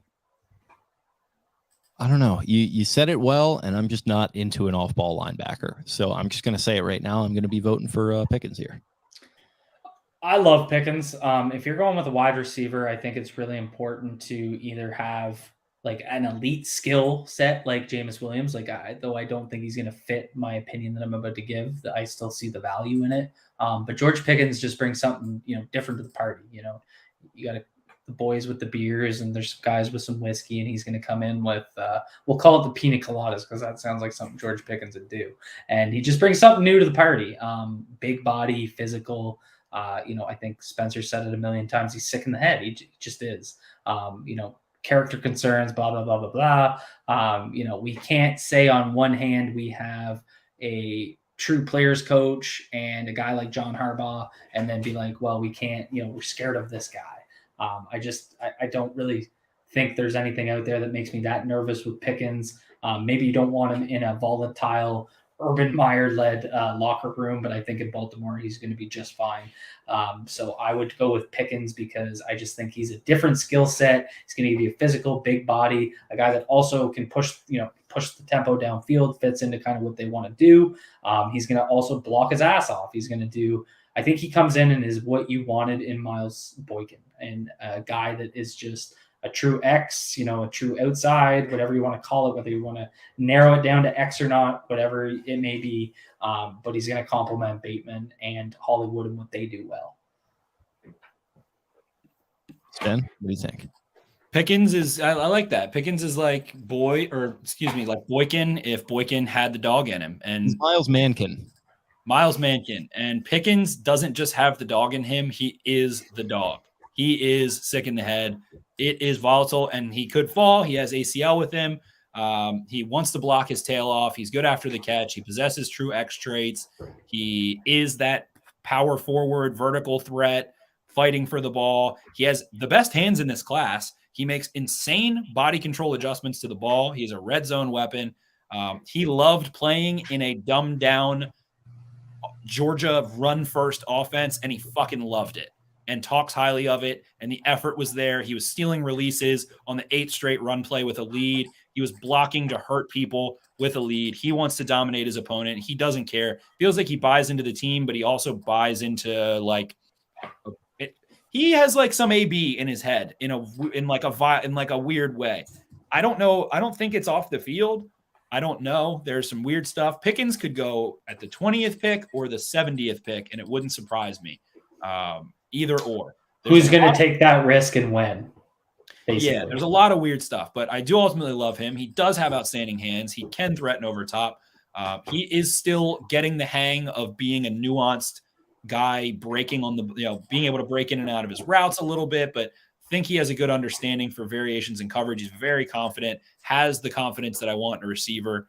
don't know. You said it well, and I'm just not into an off-ball linebacker. So I'm just going to say it right now. I'm going to be voting for Pickens here. I love Pickens. If you're going with a wide receiver, I think it's really important to either have like an elite skill set like Jameis Williams. Though I don't think he's going to fit my opinion that I'm about to give, I still see the value in it. But George Pickens just brings something, different to the party. You got the boys with the beers, and there's guys with some whiskey, and he's going to come in with, we'll call it the pina coladas, because that sounds like something George Pickens would do. And he just brings something new to the party. Big body, physical. I think Spencer said it a million times. He's sick in the head. He just is. Character concerns, blah, blah, blah, blah, blah. We can't say on one hand we have a true players coach and a guy like John Harbaugh and then be like, well, we can't, we're scared of this guy. I don't really think there's anything out there that makes me that nervous with Pickens. Maybe you don't want him in a volatile Urban Meyer-led locker room, but I think in Baltimore he's going to be just fine. So I would go with Pickens because I just think he's a different skill set. He's going to give you a physical, big body, a guy that also can push the tempo downfield, fits into kind of what they want to do. He's going to also block his ass off. He's going to do. I think he comes in and is what you wanted in Miles Boykin, and a guy that is just a true X, a true outside, whatever you want to call it, whether you want to narrow it down to X or not, whatever it may be. But he's going to complement Bateman and Hollywood and what they do well. Sven, what do you think? Pickens is, I like that. Pickens is like Boykin if Boykin had the dog in him. And he's Miles Mankin. And Pickens doesn't just have the dog in him. He is the dog. He is sick in the head. It is volatile, and he could fall. He has ACL with him. He wants to block his tail off. He's good after the catch. He possesses true X traits. He is that power forward, vertical threat, fighting for the ball. He has the best hands in this class. He makes insane body control adjustments to the ball. He's a red zone weapon. He loved playing in a dumbed down Georgia run first offense, and he fucking loved it and talks highly of it. And the effort was there. He was stealing releases on the 8th straight run play with a lead. He was blocking to hurt people with a lead. He wants to dominate his opponent. He doesn't care. Feels like he buys into the team, but he also buys into he has like some AB in his head in a weird way. I don't know. I don't think it's off the field. I don't know. There's some weird stuff. Pickens could go at the 20th pick or the 70th pick, and it wouldn't surprise me. Either or. Who's going to take that risk and when? Basically. Yeah, there's a lot of weird stuff, but I do ultimately love him. He does have outstanding hands. He can threaten over top. He is still getting the hang of being a nuanced guy, breaking on being able to break in and out of his routes a little bit, but think he has a good understanding for variations in coverage. He's very confident, has the confidence that I want in a receiver.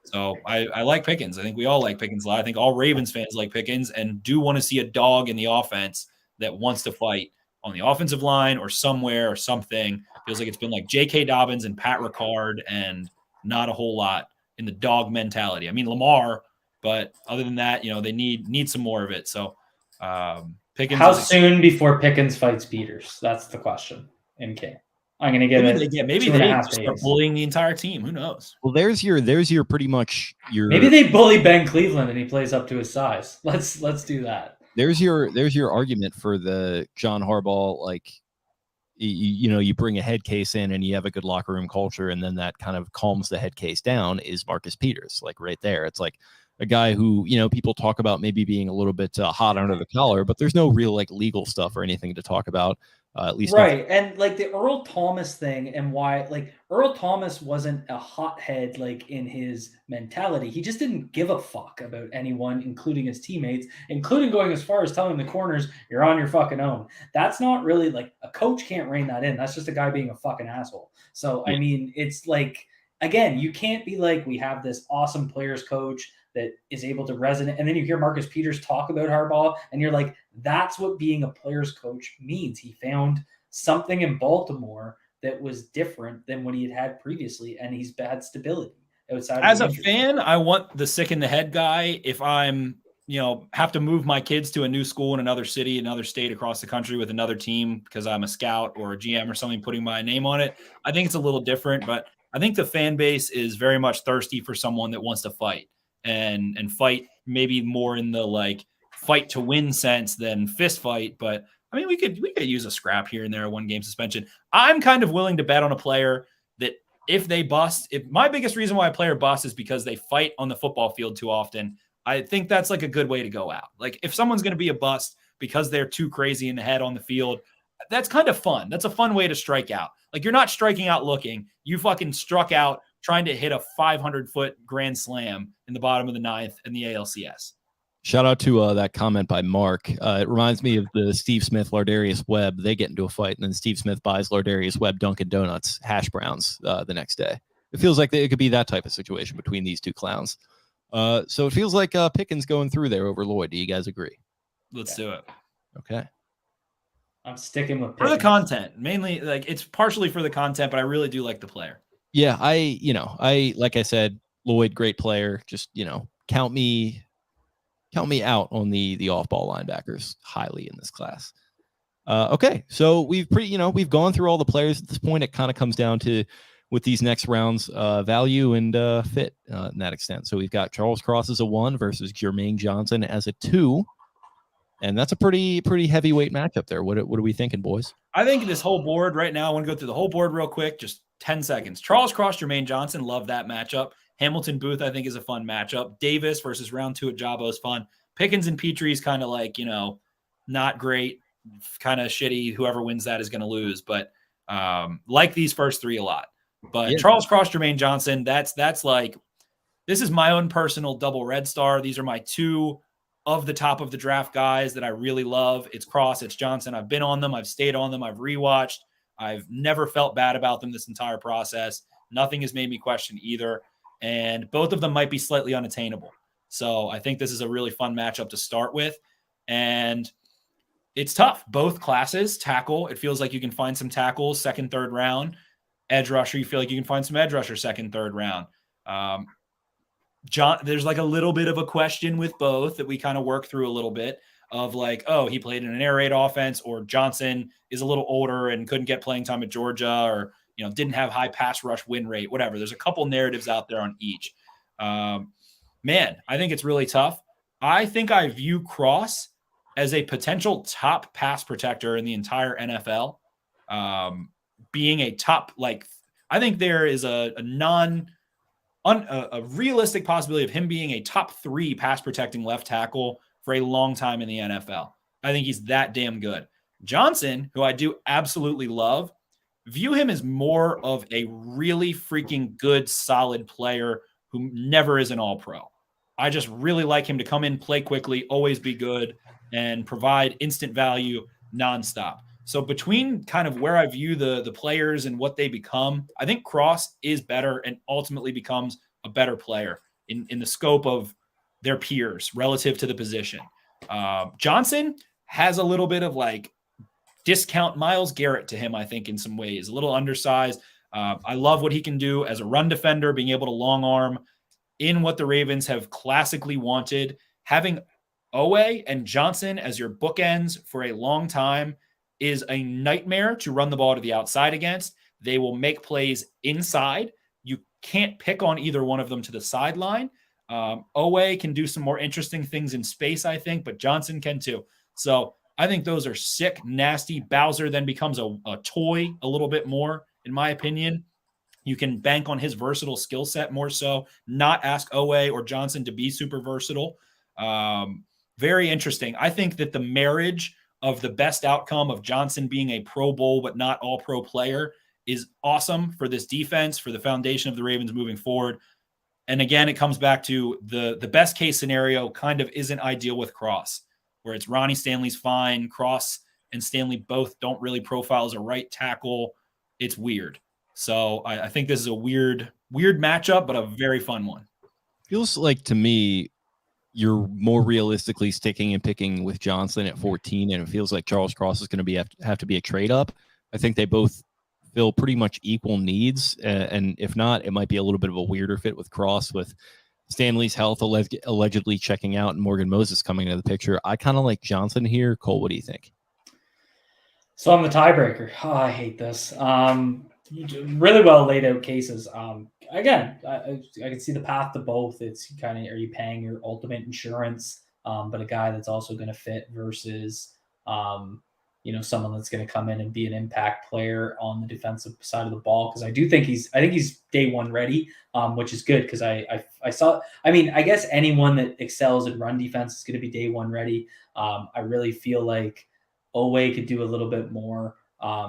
So I like Pickens. I think we all like Pickens a lot. I think all Ravens fans like Pickens and do want to see a dog in the offense that wants to fight on the offensive line or somewhere or something. Feels like it's been like J.K. Dobbins and Pat Ricard and not a whole lot in the dog mentality. I mean, Lamar, but other than that, they need some more of it. So Pickens. How soon before Pickens fights Peters? That's the question in camp. I'm going to give maybe it maybe 2.5 they days. start bullying the entire team. Who knows? Well, there's your pretty much your. Maybe they bully Ben Cleveland and he plays up to his size. Let's do that. There's your argument for the John Harbaugh, like, you bring a head case in and you have a good locker room culture, and then that kind of calms the head case down. Is Marcus Peters, like, right there? It's like a guy who, people talk about maybe being a little bit hot under the collar, but there's no real like legal stuff or anything to talk about. At least right. And like the Earl Thomas thing, and why, like, Earl Thomas wasn't a hothead like in his mentality. He just didn't give a fuck about anyone, including his teammates, including going as far as telling the corners, "You're on your fucking own." That's not really, like, a coach can't rein that in. That's just a guy being a fucking asshole. So I mean, it's like, again, you can't be like, we have this awesome players coach that is able to resonate, and then you hear Marcus Peters talk about Harbaugh, and you're like, that's what being a players coach means. He found something in Baltimore that was different than what he had previously, and he's had stability outside. As a fan, I want the sick in the head guy. If I'm, have to move my kids to a new school in another city, another state across the country with another team because I'm a scout or a GM or something, putting my name on it, I think it's a little different. But I think the fan base is very much thirsty for someone that wants to fight and fight, maybe more in the like fight to win sense than fist fight. But I mean, we could use a scrap here and there, 1 game suspension. I'm kind of willing to bet on a player that if they bust, if my biggest reason why a player busts is because they fight on the football field too often. I think that's like a good way to go out. Like, if someone's going to be a bust because they're too crazy in the head on the field, that's kind of fun. That's a fun way to strike out. Like, you're not striking out looking. You fucking struck out trying to hit a 500-foot grand slam in the bottom of the 9th in the ALCS. Shout out to that comment by Mark. It reminds me of the Steve Smith, Lardarius Webb. They get into a fight, and then Steve Smith buys Lardarius Webb Dunkin' Donuts hash browns the next day. It feels like it could be that type of situation between these two clowns. So it feels like Pickens going through there over Lloyd. Do you guys agree? Let's do it. Okay. I'm sticking with Pickens. For the content. Mainly, like, it's partially for the content, but I really do like the player. Yeah, I like I said, Lloyd, great player. Just, count me out on the off-ball linebackers highly in this class. Okay, so we've gone through all the players at this point. It kind of comes down to, with these next rounds, value and fit in that extent. So we've got Charles Cross as a 1 versus Jermaine Johnson as a 2. And that's a pretty heavyweight matchup there. What are we thinking, boys? I think this whole board right now, I want to go through the whole board real quick, just 10 seconds. Charles Cross, Jermaine Johnson, love that matchup. Hamilton Booth, I think, is a fun matchup. Davis versus round 2 at Ojabo is fun. Pickens and Petrie is kind of like, not great, kind of shitty. Whoever wins that is going to lose. But like these first 3 a lot. But yeah. Charles Cross, Jermaine Johnson, that's like, this is my own personal double red star. These are my 2 of the top of the draft guys that I really love. It's Cross, it's Johnson. I've been on them. I've stayed on them. I've rewatched. I've never felt bad about them this entire process. Nothing has made me question either. And both of them might be slightly unattainable. So I think this is a really fun matchup to start with. And it's tough. Both classes, tackle, it feels like you can find some tackles, 2nd, 3rd round. Edge rusher, you feel like you can find some edge rusher, 2nd, 3rd round. There's like a little bit of a question with both that we kind of work through a little bit of like, oh, he played in an air raid offense, or Johnson is a little older and couldn't get playing time at Georgia, or, didn't have high pass rush win rate, whatever. There's a couple narratives out there on each. Man, I think it's really tough. I think I view Cross as a potential top pass protector in the entire NFL. Being a top, like, I think there is a realistic possibility of him being a top 3 pass protecting left tackle for a long time in the NFL. I think he's that damn good. Johnson, who I do absolutely love, view him as more of a really freaking good, solid player who never is an all-pro. I just really like him to come in, play quickly, always be good, and provide instant value nonstop. So between kind of where I view the players and what they become, I think Cross is better and ultimately becomes a better player in the scope of their peers relative to the position. Johnson has a little bit of like discount Myles Garrett to him, I think, in some ways. A little undersized. I love what he can do as a run defender, being able to long arm in what the Ravens have classically wanted. Having Owe and Johnson as your bookends for a long time is a nightmare to run the ball to the outside against. They will make plays inside. You can't pick on either one of them to the sideline. Owe can do some more interesting things in space, I think, but Johnson can too. So I think those are sick, nasty. Bowser then becomes a toy a little bit more, in my opinion. You can bank on his versatile skill set more so, not ask Owe or Johnson to be super versatile. Very interesting. I think that the marriage of the best outcome of Johnson being a Pro Bowl but not all-pro player is awesome for this defense, for the foundation of the Ravens moving forward. And again, it comes back to the best case scenario kind of isn't ideal with Cross, where it's Ronnie Stanley's fine. Cross and Stanley both don't really profile as a right tackle. It's weird. So I think this is a weird matchup, but a very fun one. Feels like to me, you're more realistically sticking and picking with Johnson at 14, and it feels like Charles Cross is going to have to be a trade up. I think they both fill pretty much equal needs, and if not, it might be a little bit of a weirder fit with Cross, with Stanley's health allegedly checking out and Morgan Moses coming into the picture. I kind of like Johnson here. Cole, what do you think? So I'm the tiebreaker. Oh, I hate this. Really well laid out cases. Again, I can see the path to both. It's kind of, are you paying your ultimate insurance, but a guy that's also going to fit versus, someone that's going to come in and be an impact player on the defensive side of the ball. Because I think he's day one ready, which is good. Because I guess anyone that excels in run defense is going to be day one ready. I really feel like Owe could do a little bit more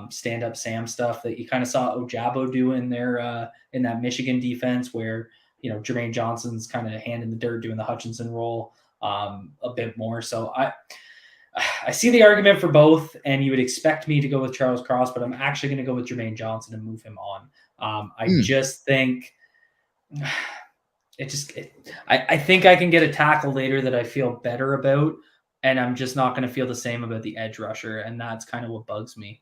stand-up Sam stuff that you kind of saw Ojabo do in their in that Michigan defense, where Jermaine Johnson's kind of hand in the dirt doing the Hutchinson role a bit more. So I see the argument for both, and you would expect me to go with Charles Cross, but I'm actually going to go with Jermaine Johnson and move him on. I just think I think I can get a tackle later that I feel better about, and I'm just not going to feel the same about the edge rusher, and that's kind of what bugs me.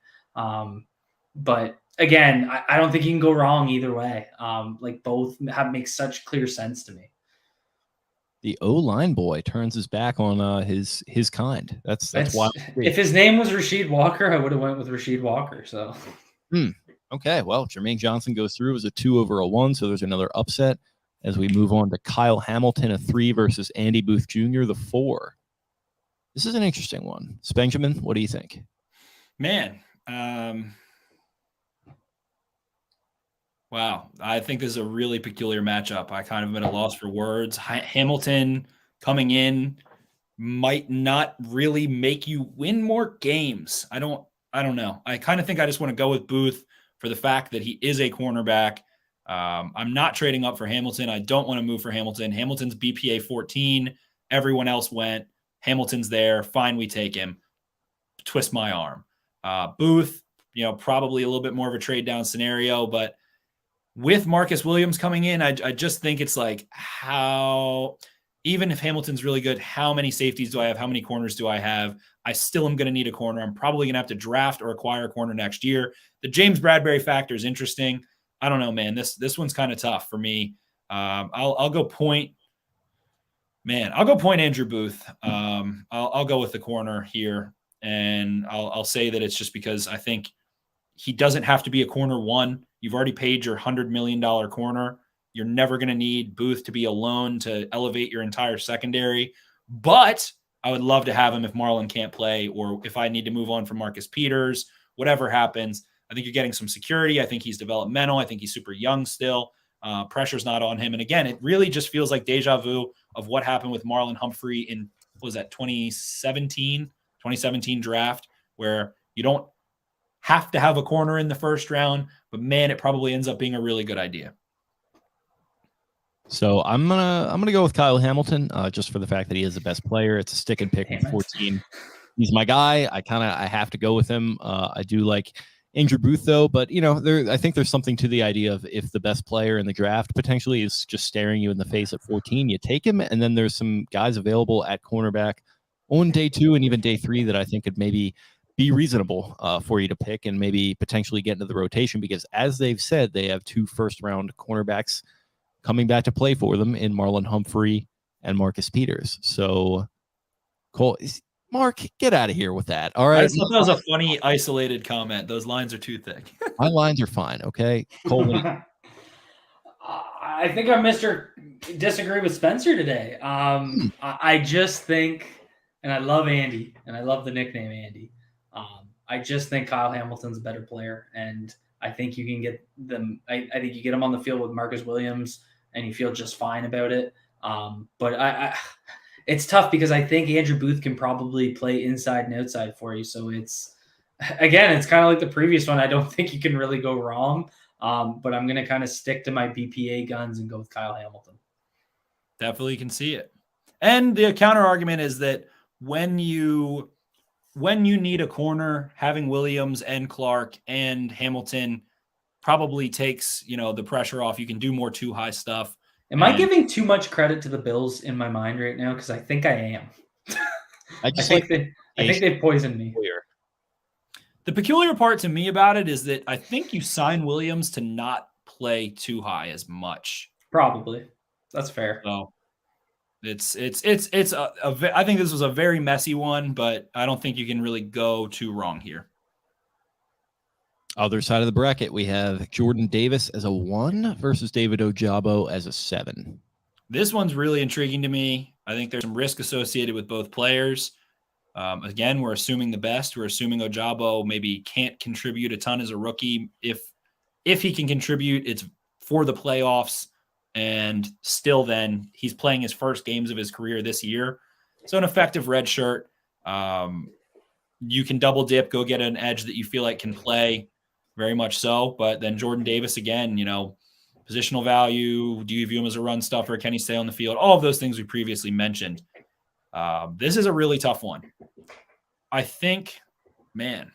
But again, I don't think you can go wrong either way. Both make such clear sense to me. The O-line boy turns his back on his kind. That's wild. If his name was Rasheed Walker, I would have went with Rasheed Walker. So, okay. Well, Jermaine Johnson goes through as a 2 over a 1, so there's another upset as we move on to Kyle Hamilton, a 3 versus Andy Booth Jr., the 4. This is an interesting one. Benjamin, what do you think? Man, wow. I think this is a really peculiar matchup. I kind of am at a loss for words. Hamilton coming in might not really make you win more games. I don't know. I kind of think I just want to go with Booth for the fact that he is a cornerback. I'm not trading up for Hamilton. I don't want to move for Hamilton. Hamilton's BPA 14. Everyone else went. Hamilton's there. Fine, we take him. Twist my arm. Booth, probably a little bit more of a trade down scenario, but with Marcus Williams coming in, I just think it's like, how, even if Hamilton's really good, how many safeties do I have? How many corners do I have? I still am going to need a corner. I'm probably going to have to draft or acquire a corner next year. The James Bradbury factor is interesting. I don't know, man. This one's kind of tough for me. I'll go point. Man, I'll go point Andrew Booth. I'll go with the corner here, and I'll say that it's just because I think he doesn't have to be a corner one. You've already paid your $100 million corner. You're never going to need Booth to be alone to elevate your entire secondary. But I would love to have him if Marlon can't play, or if I need to move on from Marcus Peters, whatever happens. I think you're getting some security. I think he's developmental. I think he's super young still. Pressure's not on him. And again, it really just feels like deja vu of what happened with Marlon Humphrey in, what was that, 2017 draft, where you don't have to have a corner in the first round, but man, it probably ends up being a really good idea. So I'm gonna go with Kyle Hamilton, just for the fact that he is the best player. It's a stick and pick with 14. He's my guy. I have to go with him. I do like Andrew Booth though, but I think there's something to the idea of, if the best player in the draft potentially is just staring you in the face at 14, you take him. And then there's some guys available at cornerback on day 2 and even day 3 that I think could maybe be reasonable for you to pick and maybe potentially get into the rotation, because as they've said, they have 2 first-round cornerbacks coming back to play for them in Marlon Humphrey and Marcus Peters. So, Cole, Mark, get out of here with that. All right. I just thought that was a funny, isolated comment. Those lines are too thick. My lines are fine. Okay. Cole, I think I'm Mr. Disagree with Spencer today. I just think, and I love Andy, and I love the nickname Andy. I just think Kyle Hamilton's a better player, and I think you can get them. I think you get him on the field with Marcus Williams, and you feel just fine about it. But it's tough because I think Andrew Booth can probably play inside and outside for you. So it's kind of like the previous one. I don't think you can really go wrong. But I'm going to kind of stick to my BPA guns and go with Kyle Hamilton. Definitely can see it. And the counter argument is that when you need a corner, having Williams and Clark and Hamilton probably takes, the pressure off. You can do more too high stuff. Am I giving too much credit to the Bills in my mind right now? Because I think I am. I think they poisoned me. The peculiar part to me about it is that I think you sign Williams to not play too high as much. Probably. That's fair. So I think this was a very messy one, but I don't think you can really go too wrong here. Other side of the bracket, we have Jordan Davis as a 1 versus David Ojabo as a 7. This one's really intriguing to me. I think there's some risk associated with both players. Again, we're assuming the best. We're assuming Ojabo maybe can't contribute a ton as a rookie. If he can contribute, it's for the playoffs, and still then he's playing his first games of his career this year. So an effective red shirt. You can double dip, go get an edge that you feel like can play, very much so. But then Jordan Davis, again, positional value. Do you view him as a run stuffer? Can he stay on the field? All of those things we previously mentioned. This is a really tough one. I think, man,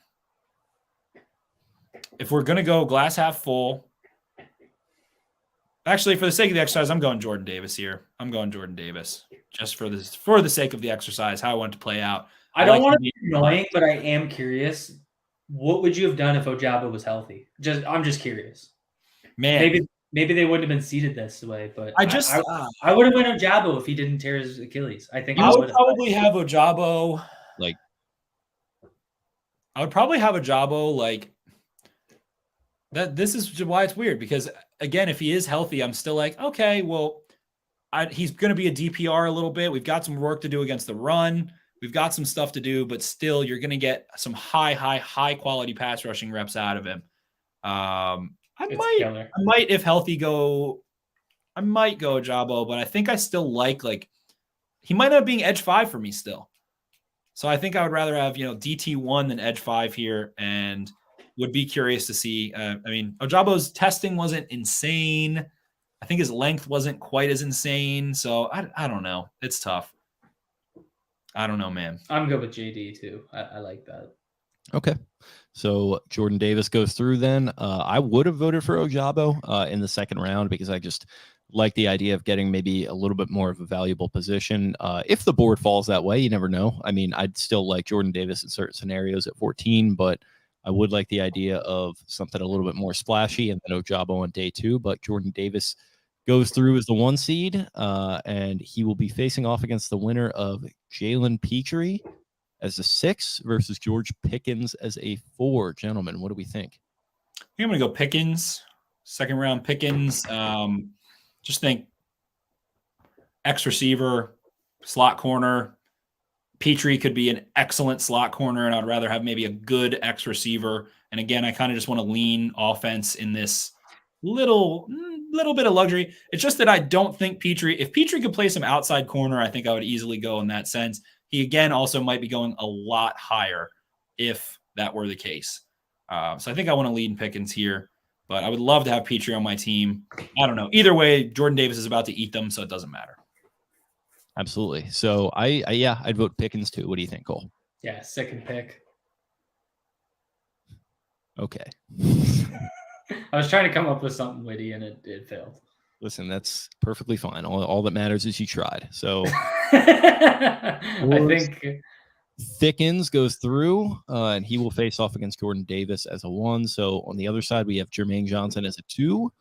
if we're going to go glass half full, actually, for the sake of the exercise, I'm going Jordan Davis here. I'm going Jordan Davis just for the sake of the exercise, how I want it to play out. I don't want to be annoying, but I am curious. What would you have done if Ojabo was healthy? I'm just curious. Man, maybe they wouldn't have been seated this way, but I would have went Ojabo if he didn't tear his Achilles. I think I would probably have Ojabo like. I would probably have Ojabo like that. This is why it's weird, because again, if he is healthy, I'm still like, okay, well, he's going to be a DPR a little bit. We've got some work to do against the run. We've got some stuff to do, but still, you're going to get some high quality pass rushing reps out of him. I might, if healthy, go Ojabo, but I think I still like he might end up being edge 5 for me still. So I think I would rather have, DT1 than edge 5 here, and would be curious to see. Ojabo's testing wasn't insane. I think his length wasn't quite as insane. So I don't know. It's tough. I don't know, man. I'm good with JD too. I like that. Okay. So Jordan Davis goes through then. I would have voted for Ojabo in the second round, because I just like the idea of getting maybe a little bit more of a valuable position. If the board falls that way, you never know. I mean, I'd still like Jordan Davis in certain scenarios at 14, but I would like the idea of something a little bit more splashy, and then Ojabo on day 2. But Jordan Davis goes through as the 1 seed, and he will be facing off against the winner of Jalen Petrie as a 6 versus George Pickens as a 4. Gentlemen, what do we think? I think I'm going to go Pickens, second round Pickens. Just think X receiver, slot corner. Petrie could be an excellent slot corner, and I'd rather have maybe a good X receiver. And again, I kind of just want to lean offense in this little bit of luxury. It's just that I don't think if Petrie could play some outside corner, I think I would easily go in that sense. He, again, also might be going a lot higher if that were the case. So I think I want to lead in Pickens here, but I would love to have Petrie on my team. I don't know. Either way, Jordan Davis is about to eat them, so it doesn't matter. Absolutely. So I'd vote Pickens too. What do you think, Cole? Yeah, second pick. Okay. I was trying to come up with something witty, and it failed. Listen, that's perfectly fine. All that matters is you tried. So I think Thickens goes through, and he will face off against Jordan Davis as a 1. So on the other side, we have Jermaine Johnson as a 2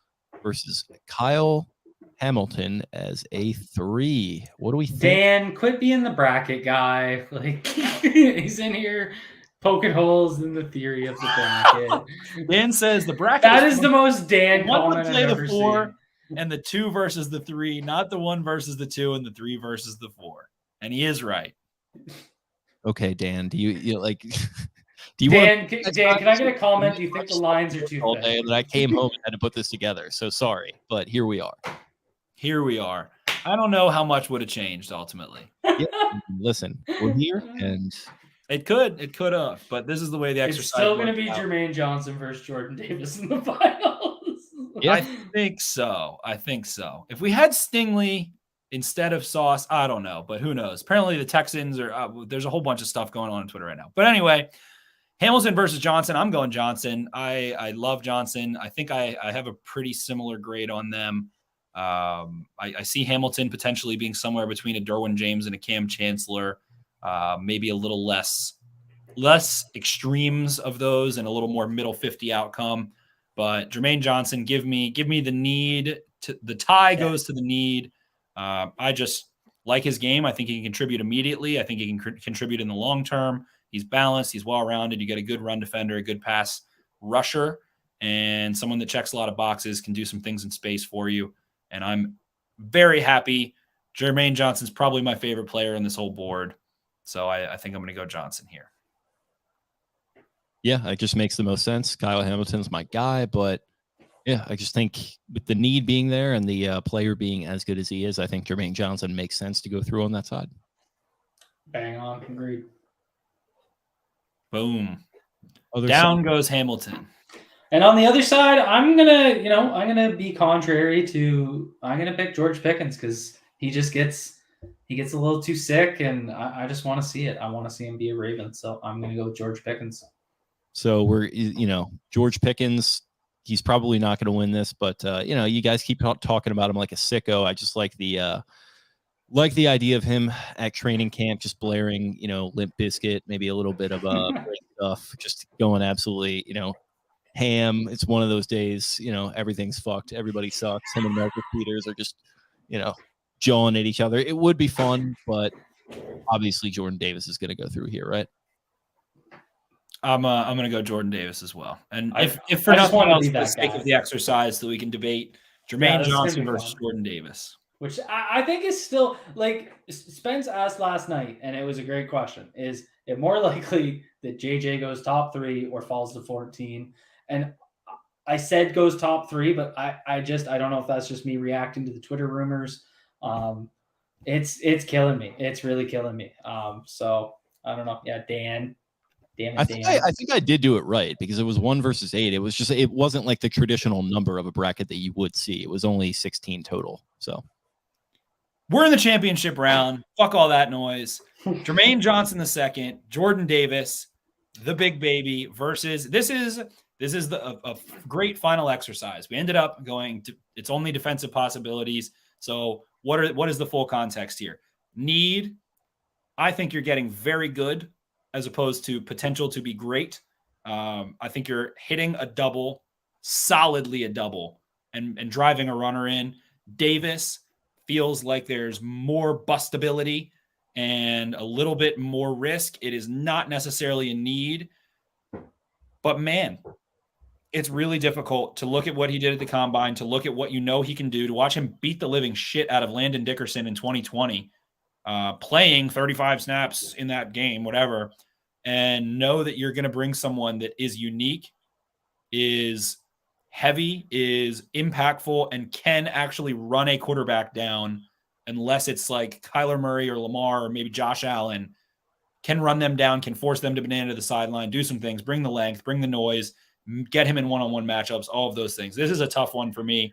versus Kyle Hamilton as a 3. What do we think? Dan, quit being the bracket guy. Like he's in here poking holes in the theory of the bracket. Dan says the bracket. That is the most Dan one comment would play I've the ever 4 seen. and the 2 versus the 3, not the 1 versus the 2 and the 3 versus the 4. And he is right. Okay, Dan, do you like? Do you Dan, want? Dan, can I get a comment? Do you think the lines are too all thick? day that I came home and had to put this together? So sorry, but here we are. Here we are. I don't know how much would have changed ultimately. Yeah, listen, we're here, and it could have, but this is the way the exercise. It's still going to be out. Jermaine Johnson versus Jordan Davis in the finals. Yeah. I think so. If we had Stingley instead of Sauce, I don't know, but who knows? Apparently the Texans are. There's a whole bunch of stuff going on Twitter right now. But anyway, Hamilton versus Johnson. I'm going Johnson. I love Johnson. I think I have a pretty similar grade on them. I see Hamilton potentially being somewhere between a Derwin James and a Cam Chancellor, maybe a little less extremes of those and a little more middle 50 outcome. But Jermaine Johnson, give me the need. The tie goes to the need. I just like his game. I think he can contribute immediately. I think he can contribute in the long term. He's balanced. He's well-rounded. You get a good run defender, a good pass rusher, and someone that checks a lot of boxes, can do some things in space for you. And I'm very happy. Jermaine Johnson's probably my favorite player in this whole board. So I think I'm going to go Johnson here. Yeah, it just makes the most sense. Kyle Hamilton's my guy, but yeah, I just think with the need being there and the player being as good as he is, I think Jermaine Johnson makes sense to go through on that side. Bang on, agreed. Boom. Down goes Hamilton. And on the other side, I'm gonna be contrary to. I'm gonna pick George Pickens because he gets a little too sick, and I just want to see it. I want to see him be a Raven, so I'm gonna go with George Pickens. So we're George Pickens. He's probably not going to win this, but you guys keep talking about him like a sicko. I just like the idea of him at training camp, just blaring, Limp Bizkit, maybe a little bit of great stuff, just going absolutely, ham. It's one of those days, everything's fucked. Everybody sucks. Him and Marcus Peters are just, jawing at each other. It would be fun, but obviously Jordan Davis is going to go through here, right? I'm going to go Jordan Davis as well. And if for nothing else, for the sake of the exercise, so we can debate Jermaine Johnson versus Jordan Davis. Which I think is still, like Spence asked last night, and it was a great question. Is it more likely that JJ goes top 3 or falls to 14? And I said goes top 3, but I don't know if that's just me reacting to the Twitter rumors. It's killing me. It's really killing me. So I don't know. Yeah, Dan. Damn it, I think I did do it right because it was 1 versus 8. It was just, it wasn't like the traditional number of a bracket that you would see. It was only 16 total. So we're in the championship round. Fuck all that noise. Jermaine Johnson II, Jordan Davis, the big baby versus this is a great final exercise. We ended up going to, it's only defensive possibilities. So what is the full context here? Need, I think you're getting very good as opposed to potential to be great. I think you're hitting a double, solidly a double, and driving a runner in. Davis feels like there's more bustability and a little bit more risk. It is not necessarily a need, but man, it's really difficult to look at what he did at the combine, to look at what he can do, to watch him beat the living shit out of Landon Dickerson in 2020, playing 35 snaps in that game, whatever, and know that you're going to bring someone that is unique, is heavy, is impactful, and can actually run a quarterback down, unless it's like Kyler Murray or Lamar or maybe Josh Allen, can run them down, can force them to banana to the sideline, do some things, bring the length, bring the noise, get him in one-on-one matchups, all of those things. This is a tough one for me.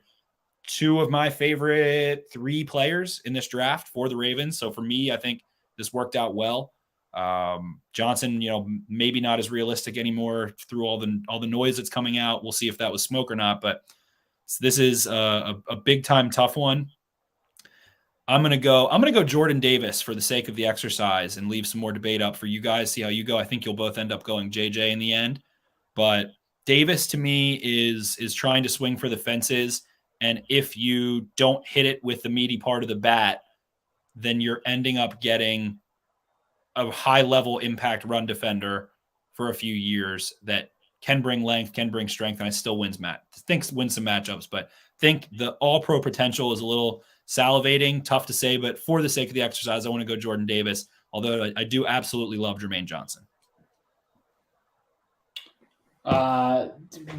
2 of my favorite 3 players in this draft for the Ravens. So for me, I think this worked out well. Johnson, maybe not as realistic anymore through all the noise that's coming out. We'll see if that was smoke or not, but this is a big time tough one. I'm gonna go Jordan Davis for the sake of the exercise and leave some more debate up for you guys. See how you go. I think you'll both end up going JJ in the end, but Davis to me is trying to swing for the fences, and if you don't hit it with the meaty part of the bat, then you're ending up getting a high level impact run defender for a few years that can bring length, can bring strength, and I still wins some matchups, but think the all pro potential is a little salivating, tough to say, but for the sake of the exercise, I want to go Jordan Davis, although I do absolutely love Jermaine Johnson.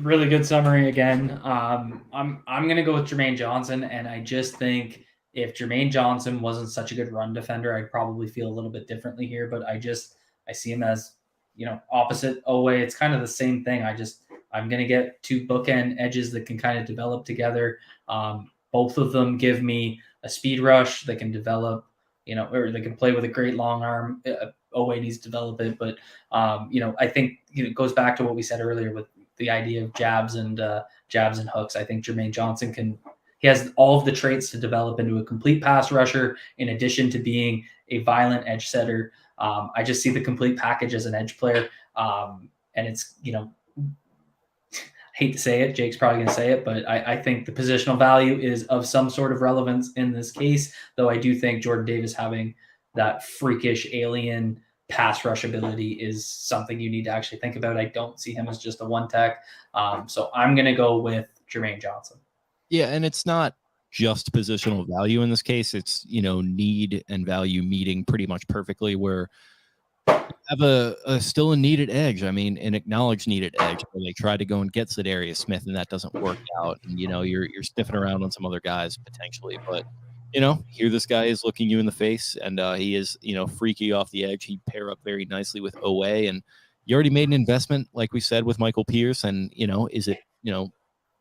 Really good summary again. I'm going to go with Jermaine Johnson, and I just think if Jermaine Johnson wasn't such a good run defender, I'd probably feel a little bit differently here, but I see him as, opposite Owe. It's kind of the same thing. I'm going to get two bookend edges that can kind of develop together. Both of them give me a speed rush that can develop, or they can play with a great long arm. Owe needs to develop it, but I think it goes back to what we said earlier with the idea of jabs and hooks. I think Jermaine Johnson he has all of the traits to develop into a complete pass rusher, in addition to being a violent edge setter. I just see the complete package as an edge player. And it's, hate to say it, Jake's probably going to say it, but I think the positional value is of some sort of relevance in this case, though I do think Jordan Davis having that freakish alien pass rush ability is something you need to actually think about. I don't see him as just a one tech. So I'm going to go with Jermaine Johnson. Yeah, and it's not just positional value in this case. It's, need and value meeting pretty much perfectly, where you have a still a needed edge. I mean, an acknowledged needed edge where they try to go and get Za'Darius Smith, and that doesn't work out. And, you're sniffing around on some other guys potentially. But, here this guy is looking you in the face, and he is, freaky off the edge. He'd pair up very nicely with Owe, and you already made an investment, like we said, with Michael Pierce. And, is it,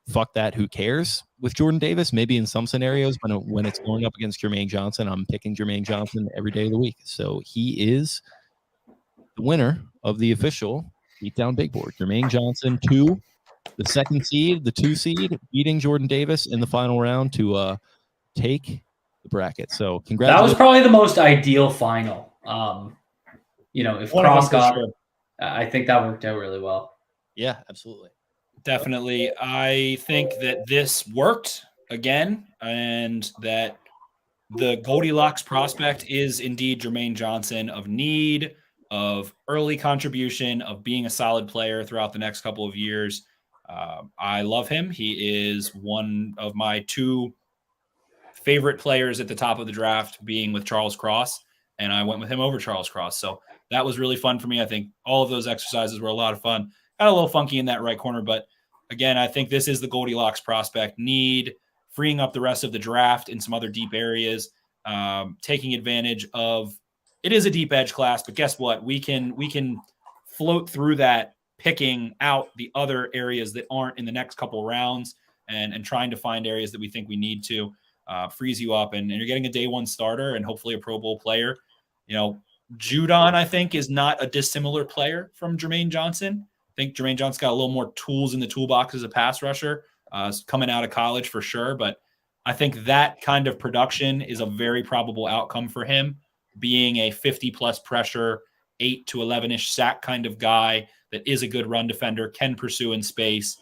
fuck that, who cares with Jordan Davis? Maybe in some scenarios, but when it's going up against Jermaine Johnson, I'm picking Jermaine Johnson every day of the week. So he is the winner of the official Beatdown Big Board. Jermaine Johnson, the 2 seed, beating Jordan Davis in the final round to take the bracket. So congratulations. That was probably the most ideal final. If Cross got, sure. I think that worked out really well. Yeah, absolutely. Definitely. I think that this worked again, and that the Goldilocks prospect is indeed Jermaine Johnson, of need, of early contribution, of being a solid player throughout the next couple of years. I love him. He is one of my 2 favorite players at the top of the draft, being with Charles Cross, and I went with him over Charles Cross. So that was really fun for me. I think all of those exercises were a lot of fun. Got a little funky in that right corner, but again, I think this is the Goldilocks prospect need, freeing up the rest of the draft in some other deep areas, taking advantage of. It is a deep edge class, but guess what? We can float through that, picking out the other areas that aren't in the next couple rounds, and trying to find areas that we think we need to. Frees you up, and you're getting a day 1 starter and hopefully a Pro Bowl player. Judon, I think, is not a dissimilar player from Jermaine Johnson. I think Jermaine Johnson's got a little more tools in the toolbox as a pass rusher, coming out of college for sure. But I think that kind of production is a very probable outcome for him, being a 50-plus pressure, 8 to 11-ish sack kind of guy that is a good run defender, can pursue in space.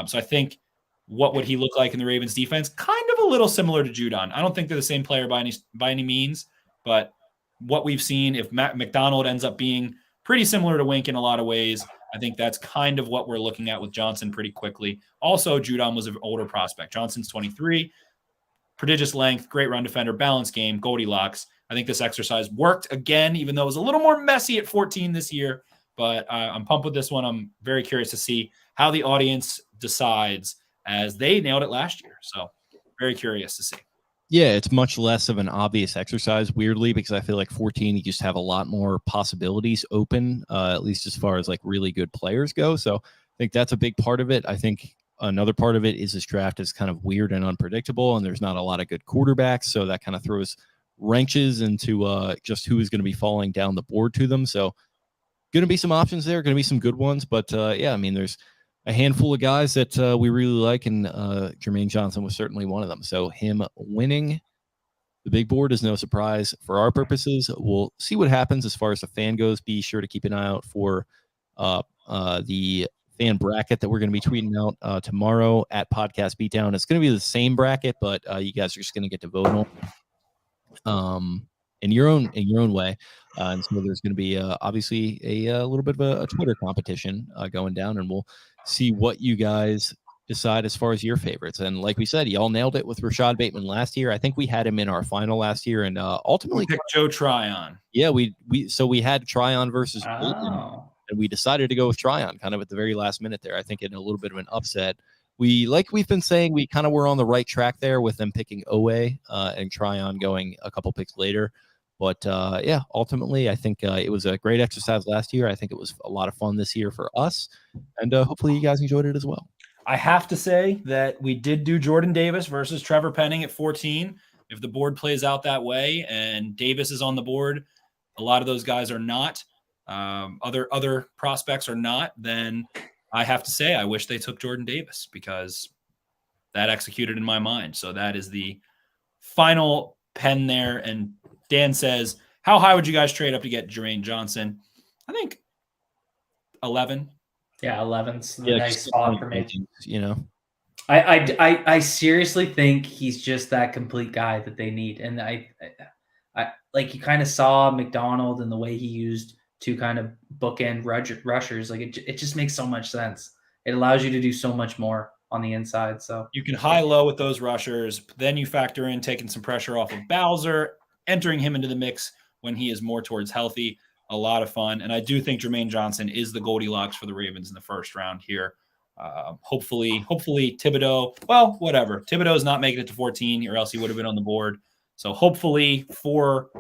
So I think what would he look like in the Ravens defense? Kind of a little similar to Judon. I don't think they're the same player by any means, but what we've seen, if Matt McDonald ends up being pretty similar to Wink in a lot of ways, I think that's kind of what we're looking at with Johnson pretty quickly. Also, Judon was an older prospect. Johnson's 23, prodigious length, great run defender, balanced game, Goldilocks. I think this exercise worked again, even though it was a little more messy at 14 this year. But I'm pumped with this one. I'm very curious to see how the audience decides, as they nailed it last year. So very curious to see. Yeah, it's much less of an obvious exercise, weirdly, because I feel like 14, you just have a lot more possibilities open, at least as far as like really good players go. So I think that's a big part of it. I think another part of it is this draft is kind of weird and unpredictable, and there's not a lot of good quarterbacks. So that kind of throws wrenches into just who is going to be falling down the board to them. So going to be some options there, going to be some good ones. But yeah, I mean, there's a handful of guys that we really like, and Jermaine Johnson was certainly one of them. So him winning The big board is no surprise for our purposes. We'll see what happens as far as the fan goes. Be sure to keep an eye out for the fan bracket that we're going to be tweeting out tomorrow at Podcast Beatdown. It's going to be the same bracket, but you guys are just going to get to vote on in your own way. And so there's going to be obviously a little bit of a Twitter competition going down, and we'll see what you guys decide as far as your favorites. And like we said, y'all nailed it with Rashad Bateman last year. I think we had him in our final last year, and ultimately we picked Joe Tryon. Yeah, we had Tryon versus Bateman, and we decided to go with Tryon kind of at the very last minute there. I think in a little bit of an upset. We've been saying, we kind of were on the right track there with them picking Owe and Tryon going a couple picks later. But yeah, ultimately, I think it was a great exercise last year. I think it was a lot of fun this year for us, and hopefully you guys enjoyed it as well. I have to say that we did do Jordan Davis versus Trevor Penning at 14. If the board plays out that way and Davis is on the board, a lot of those guys are not. Other prospects are not. Then I have to say I wish they took Jordan Davis, because that executed in my mind. So that is the final pen there. And Dan says, how high would you guys trade up to get Jermaine Johnson? I think 11. Yeah, 11's the nice spot for me. You know, I seriously think he's just that complete guy that they need. And I like, you kind of saw McDonald and the way he used to kind of bookend rushers. Like it just makes so much sense. It allows you to do so much more on the inside. So you can high-low with those rushers. Then you factor in taking some pressure off of Bowser, entering him into the mix when he is more towards healthy. A lot of fun. And I do think Jermaine Johnson is the Goldilocks for the Ravens in the first round here. Hopefully Thibodeau, well, whatever. Thibodeau's not making it to 14, or else he would have been on the board. So hopefully 4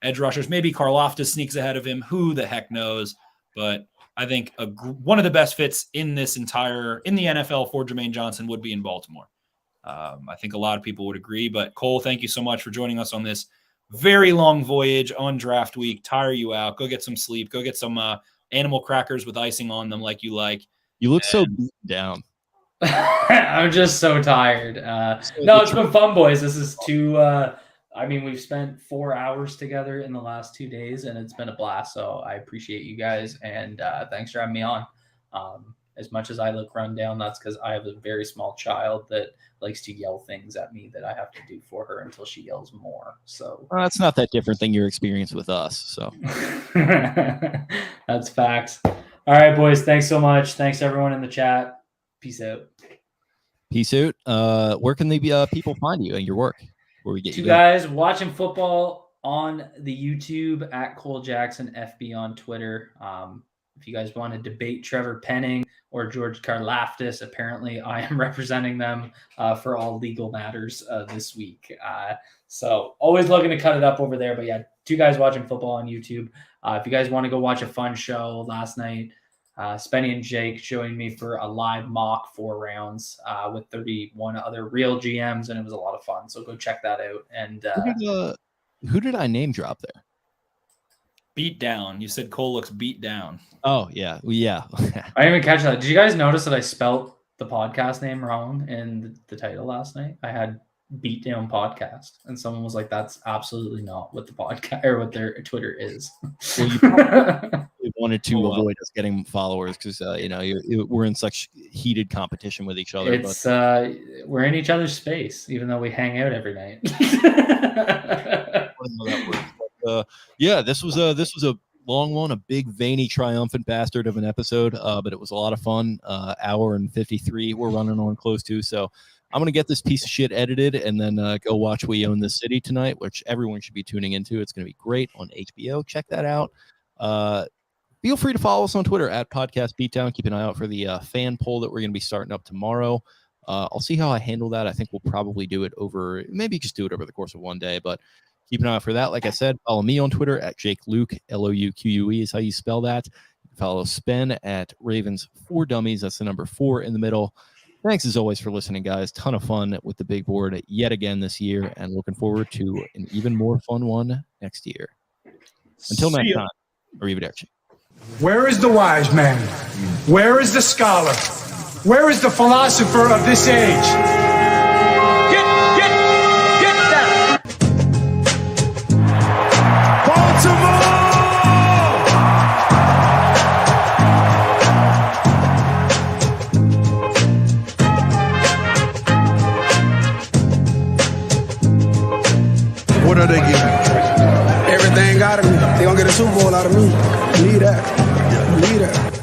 edge rushers, maybe Karloftis sneaks ahead of him. Who the heck knows? But I think one of the best fits in the NFL for Jermaine Johnson would be in Baltimore. I think a lot of people would agree. But Cole, thank you so much for joining us on this very long voyage on draft week. Tire you out. Go get some sleep. Go get some animal crackers with icing on them like you like. You look so beat down. I'm just so tired. No, it's been fun, boys. This is we've spent 4 hours together in the last 2 days, and it's been a blast. So I appreciate you guys, and thanks for having me on. As much as I look run down, that's because I have a very small child that likes to yell things at me that I have to do for her until she yells more. So it's not that different than your experience with us. So that's facts. All right, boys. Thanks so much. Thanks everyone in the chat. Peace out. Peace out. Where can the people find you and your work? Where we get you guys watching football on the YouTube at Cole Jackson FB on Twitter. If you guys want to debate Trevor Penning or George Karloftis, apparently I am representing them for all legal matters this week. So always looking to cut it up over there. But yeah, 2 guys watching football on YouTube. If you guys want to go watch a fun show, last night, Spenny and Jake joined me for a live mock 4 rounds with 31 other real GMs, and it was a lot of fun. So go check that out. And who did I name drop there? Beatdown. You said Cole looks beat down. Oh, yeah. Yeah. I didn't even catch that. Did you guys notice that I spelt the podcast name wrong in the title last night? I had Beatdown Podcast, and someone was like, that's absolutely not what the podcast or what their Twitter is. Well, you probably wanted to avoid us getting followers because, we're in such heated competition with each other. It's we're in each other's space, even though we hang out every night. Yeah, this was a long one, a big, veiny, triumphant bastard of an episode, but it was a lot of fun. Hour and 53 we're running on close to, so I'm going to get this piece of shit edited and then go watch We Own This City tonight, which everyone should be tuning into. It's going to be great on HBO. Check that out. Feel free to follow us on Twitter at Podcast Beatdown. Keep an eye out for the fan poll that we're going to be starting up tomorrow. I'll see how I handle that. I think we'll probably do it over the course of one day, but keep an eye out for that. Like I said, follow me on Twitter at Jake Luke, Louque is how you spell that. You can follow Spen at Ravens4Dummies. That's the number 4 in the middle. Thanks as always for listening, guys. Ton of fun with the big board yet again this year, and looking forward to an even more fun one next year. Until next time, arrivederci. Where is the wise man? Where is the scholar? Where is the philosopher of this age? Get down! everything out of me. They gonna get a Super Bowl out of me. Believe that. Believe that.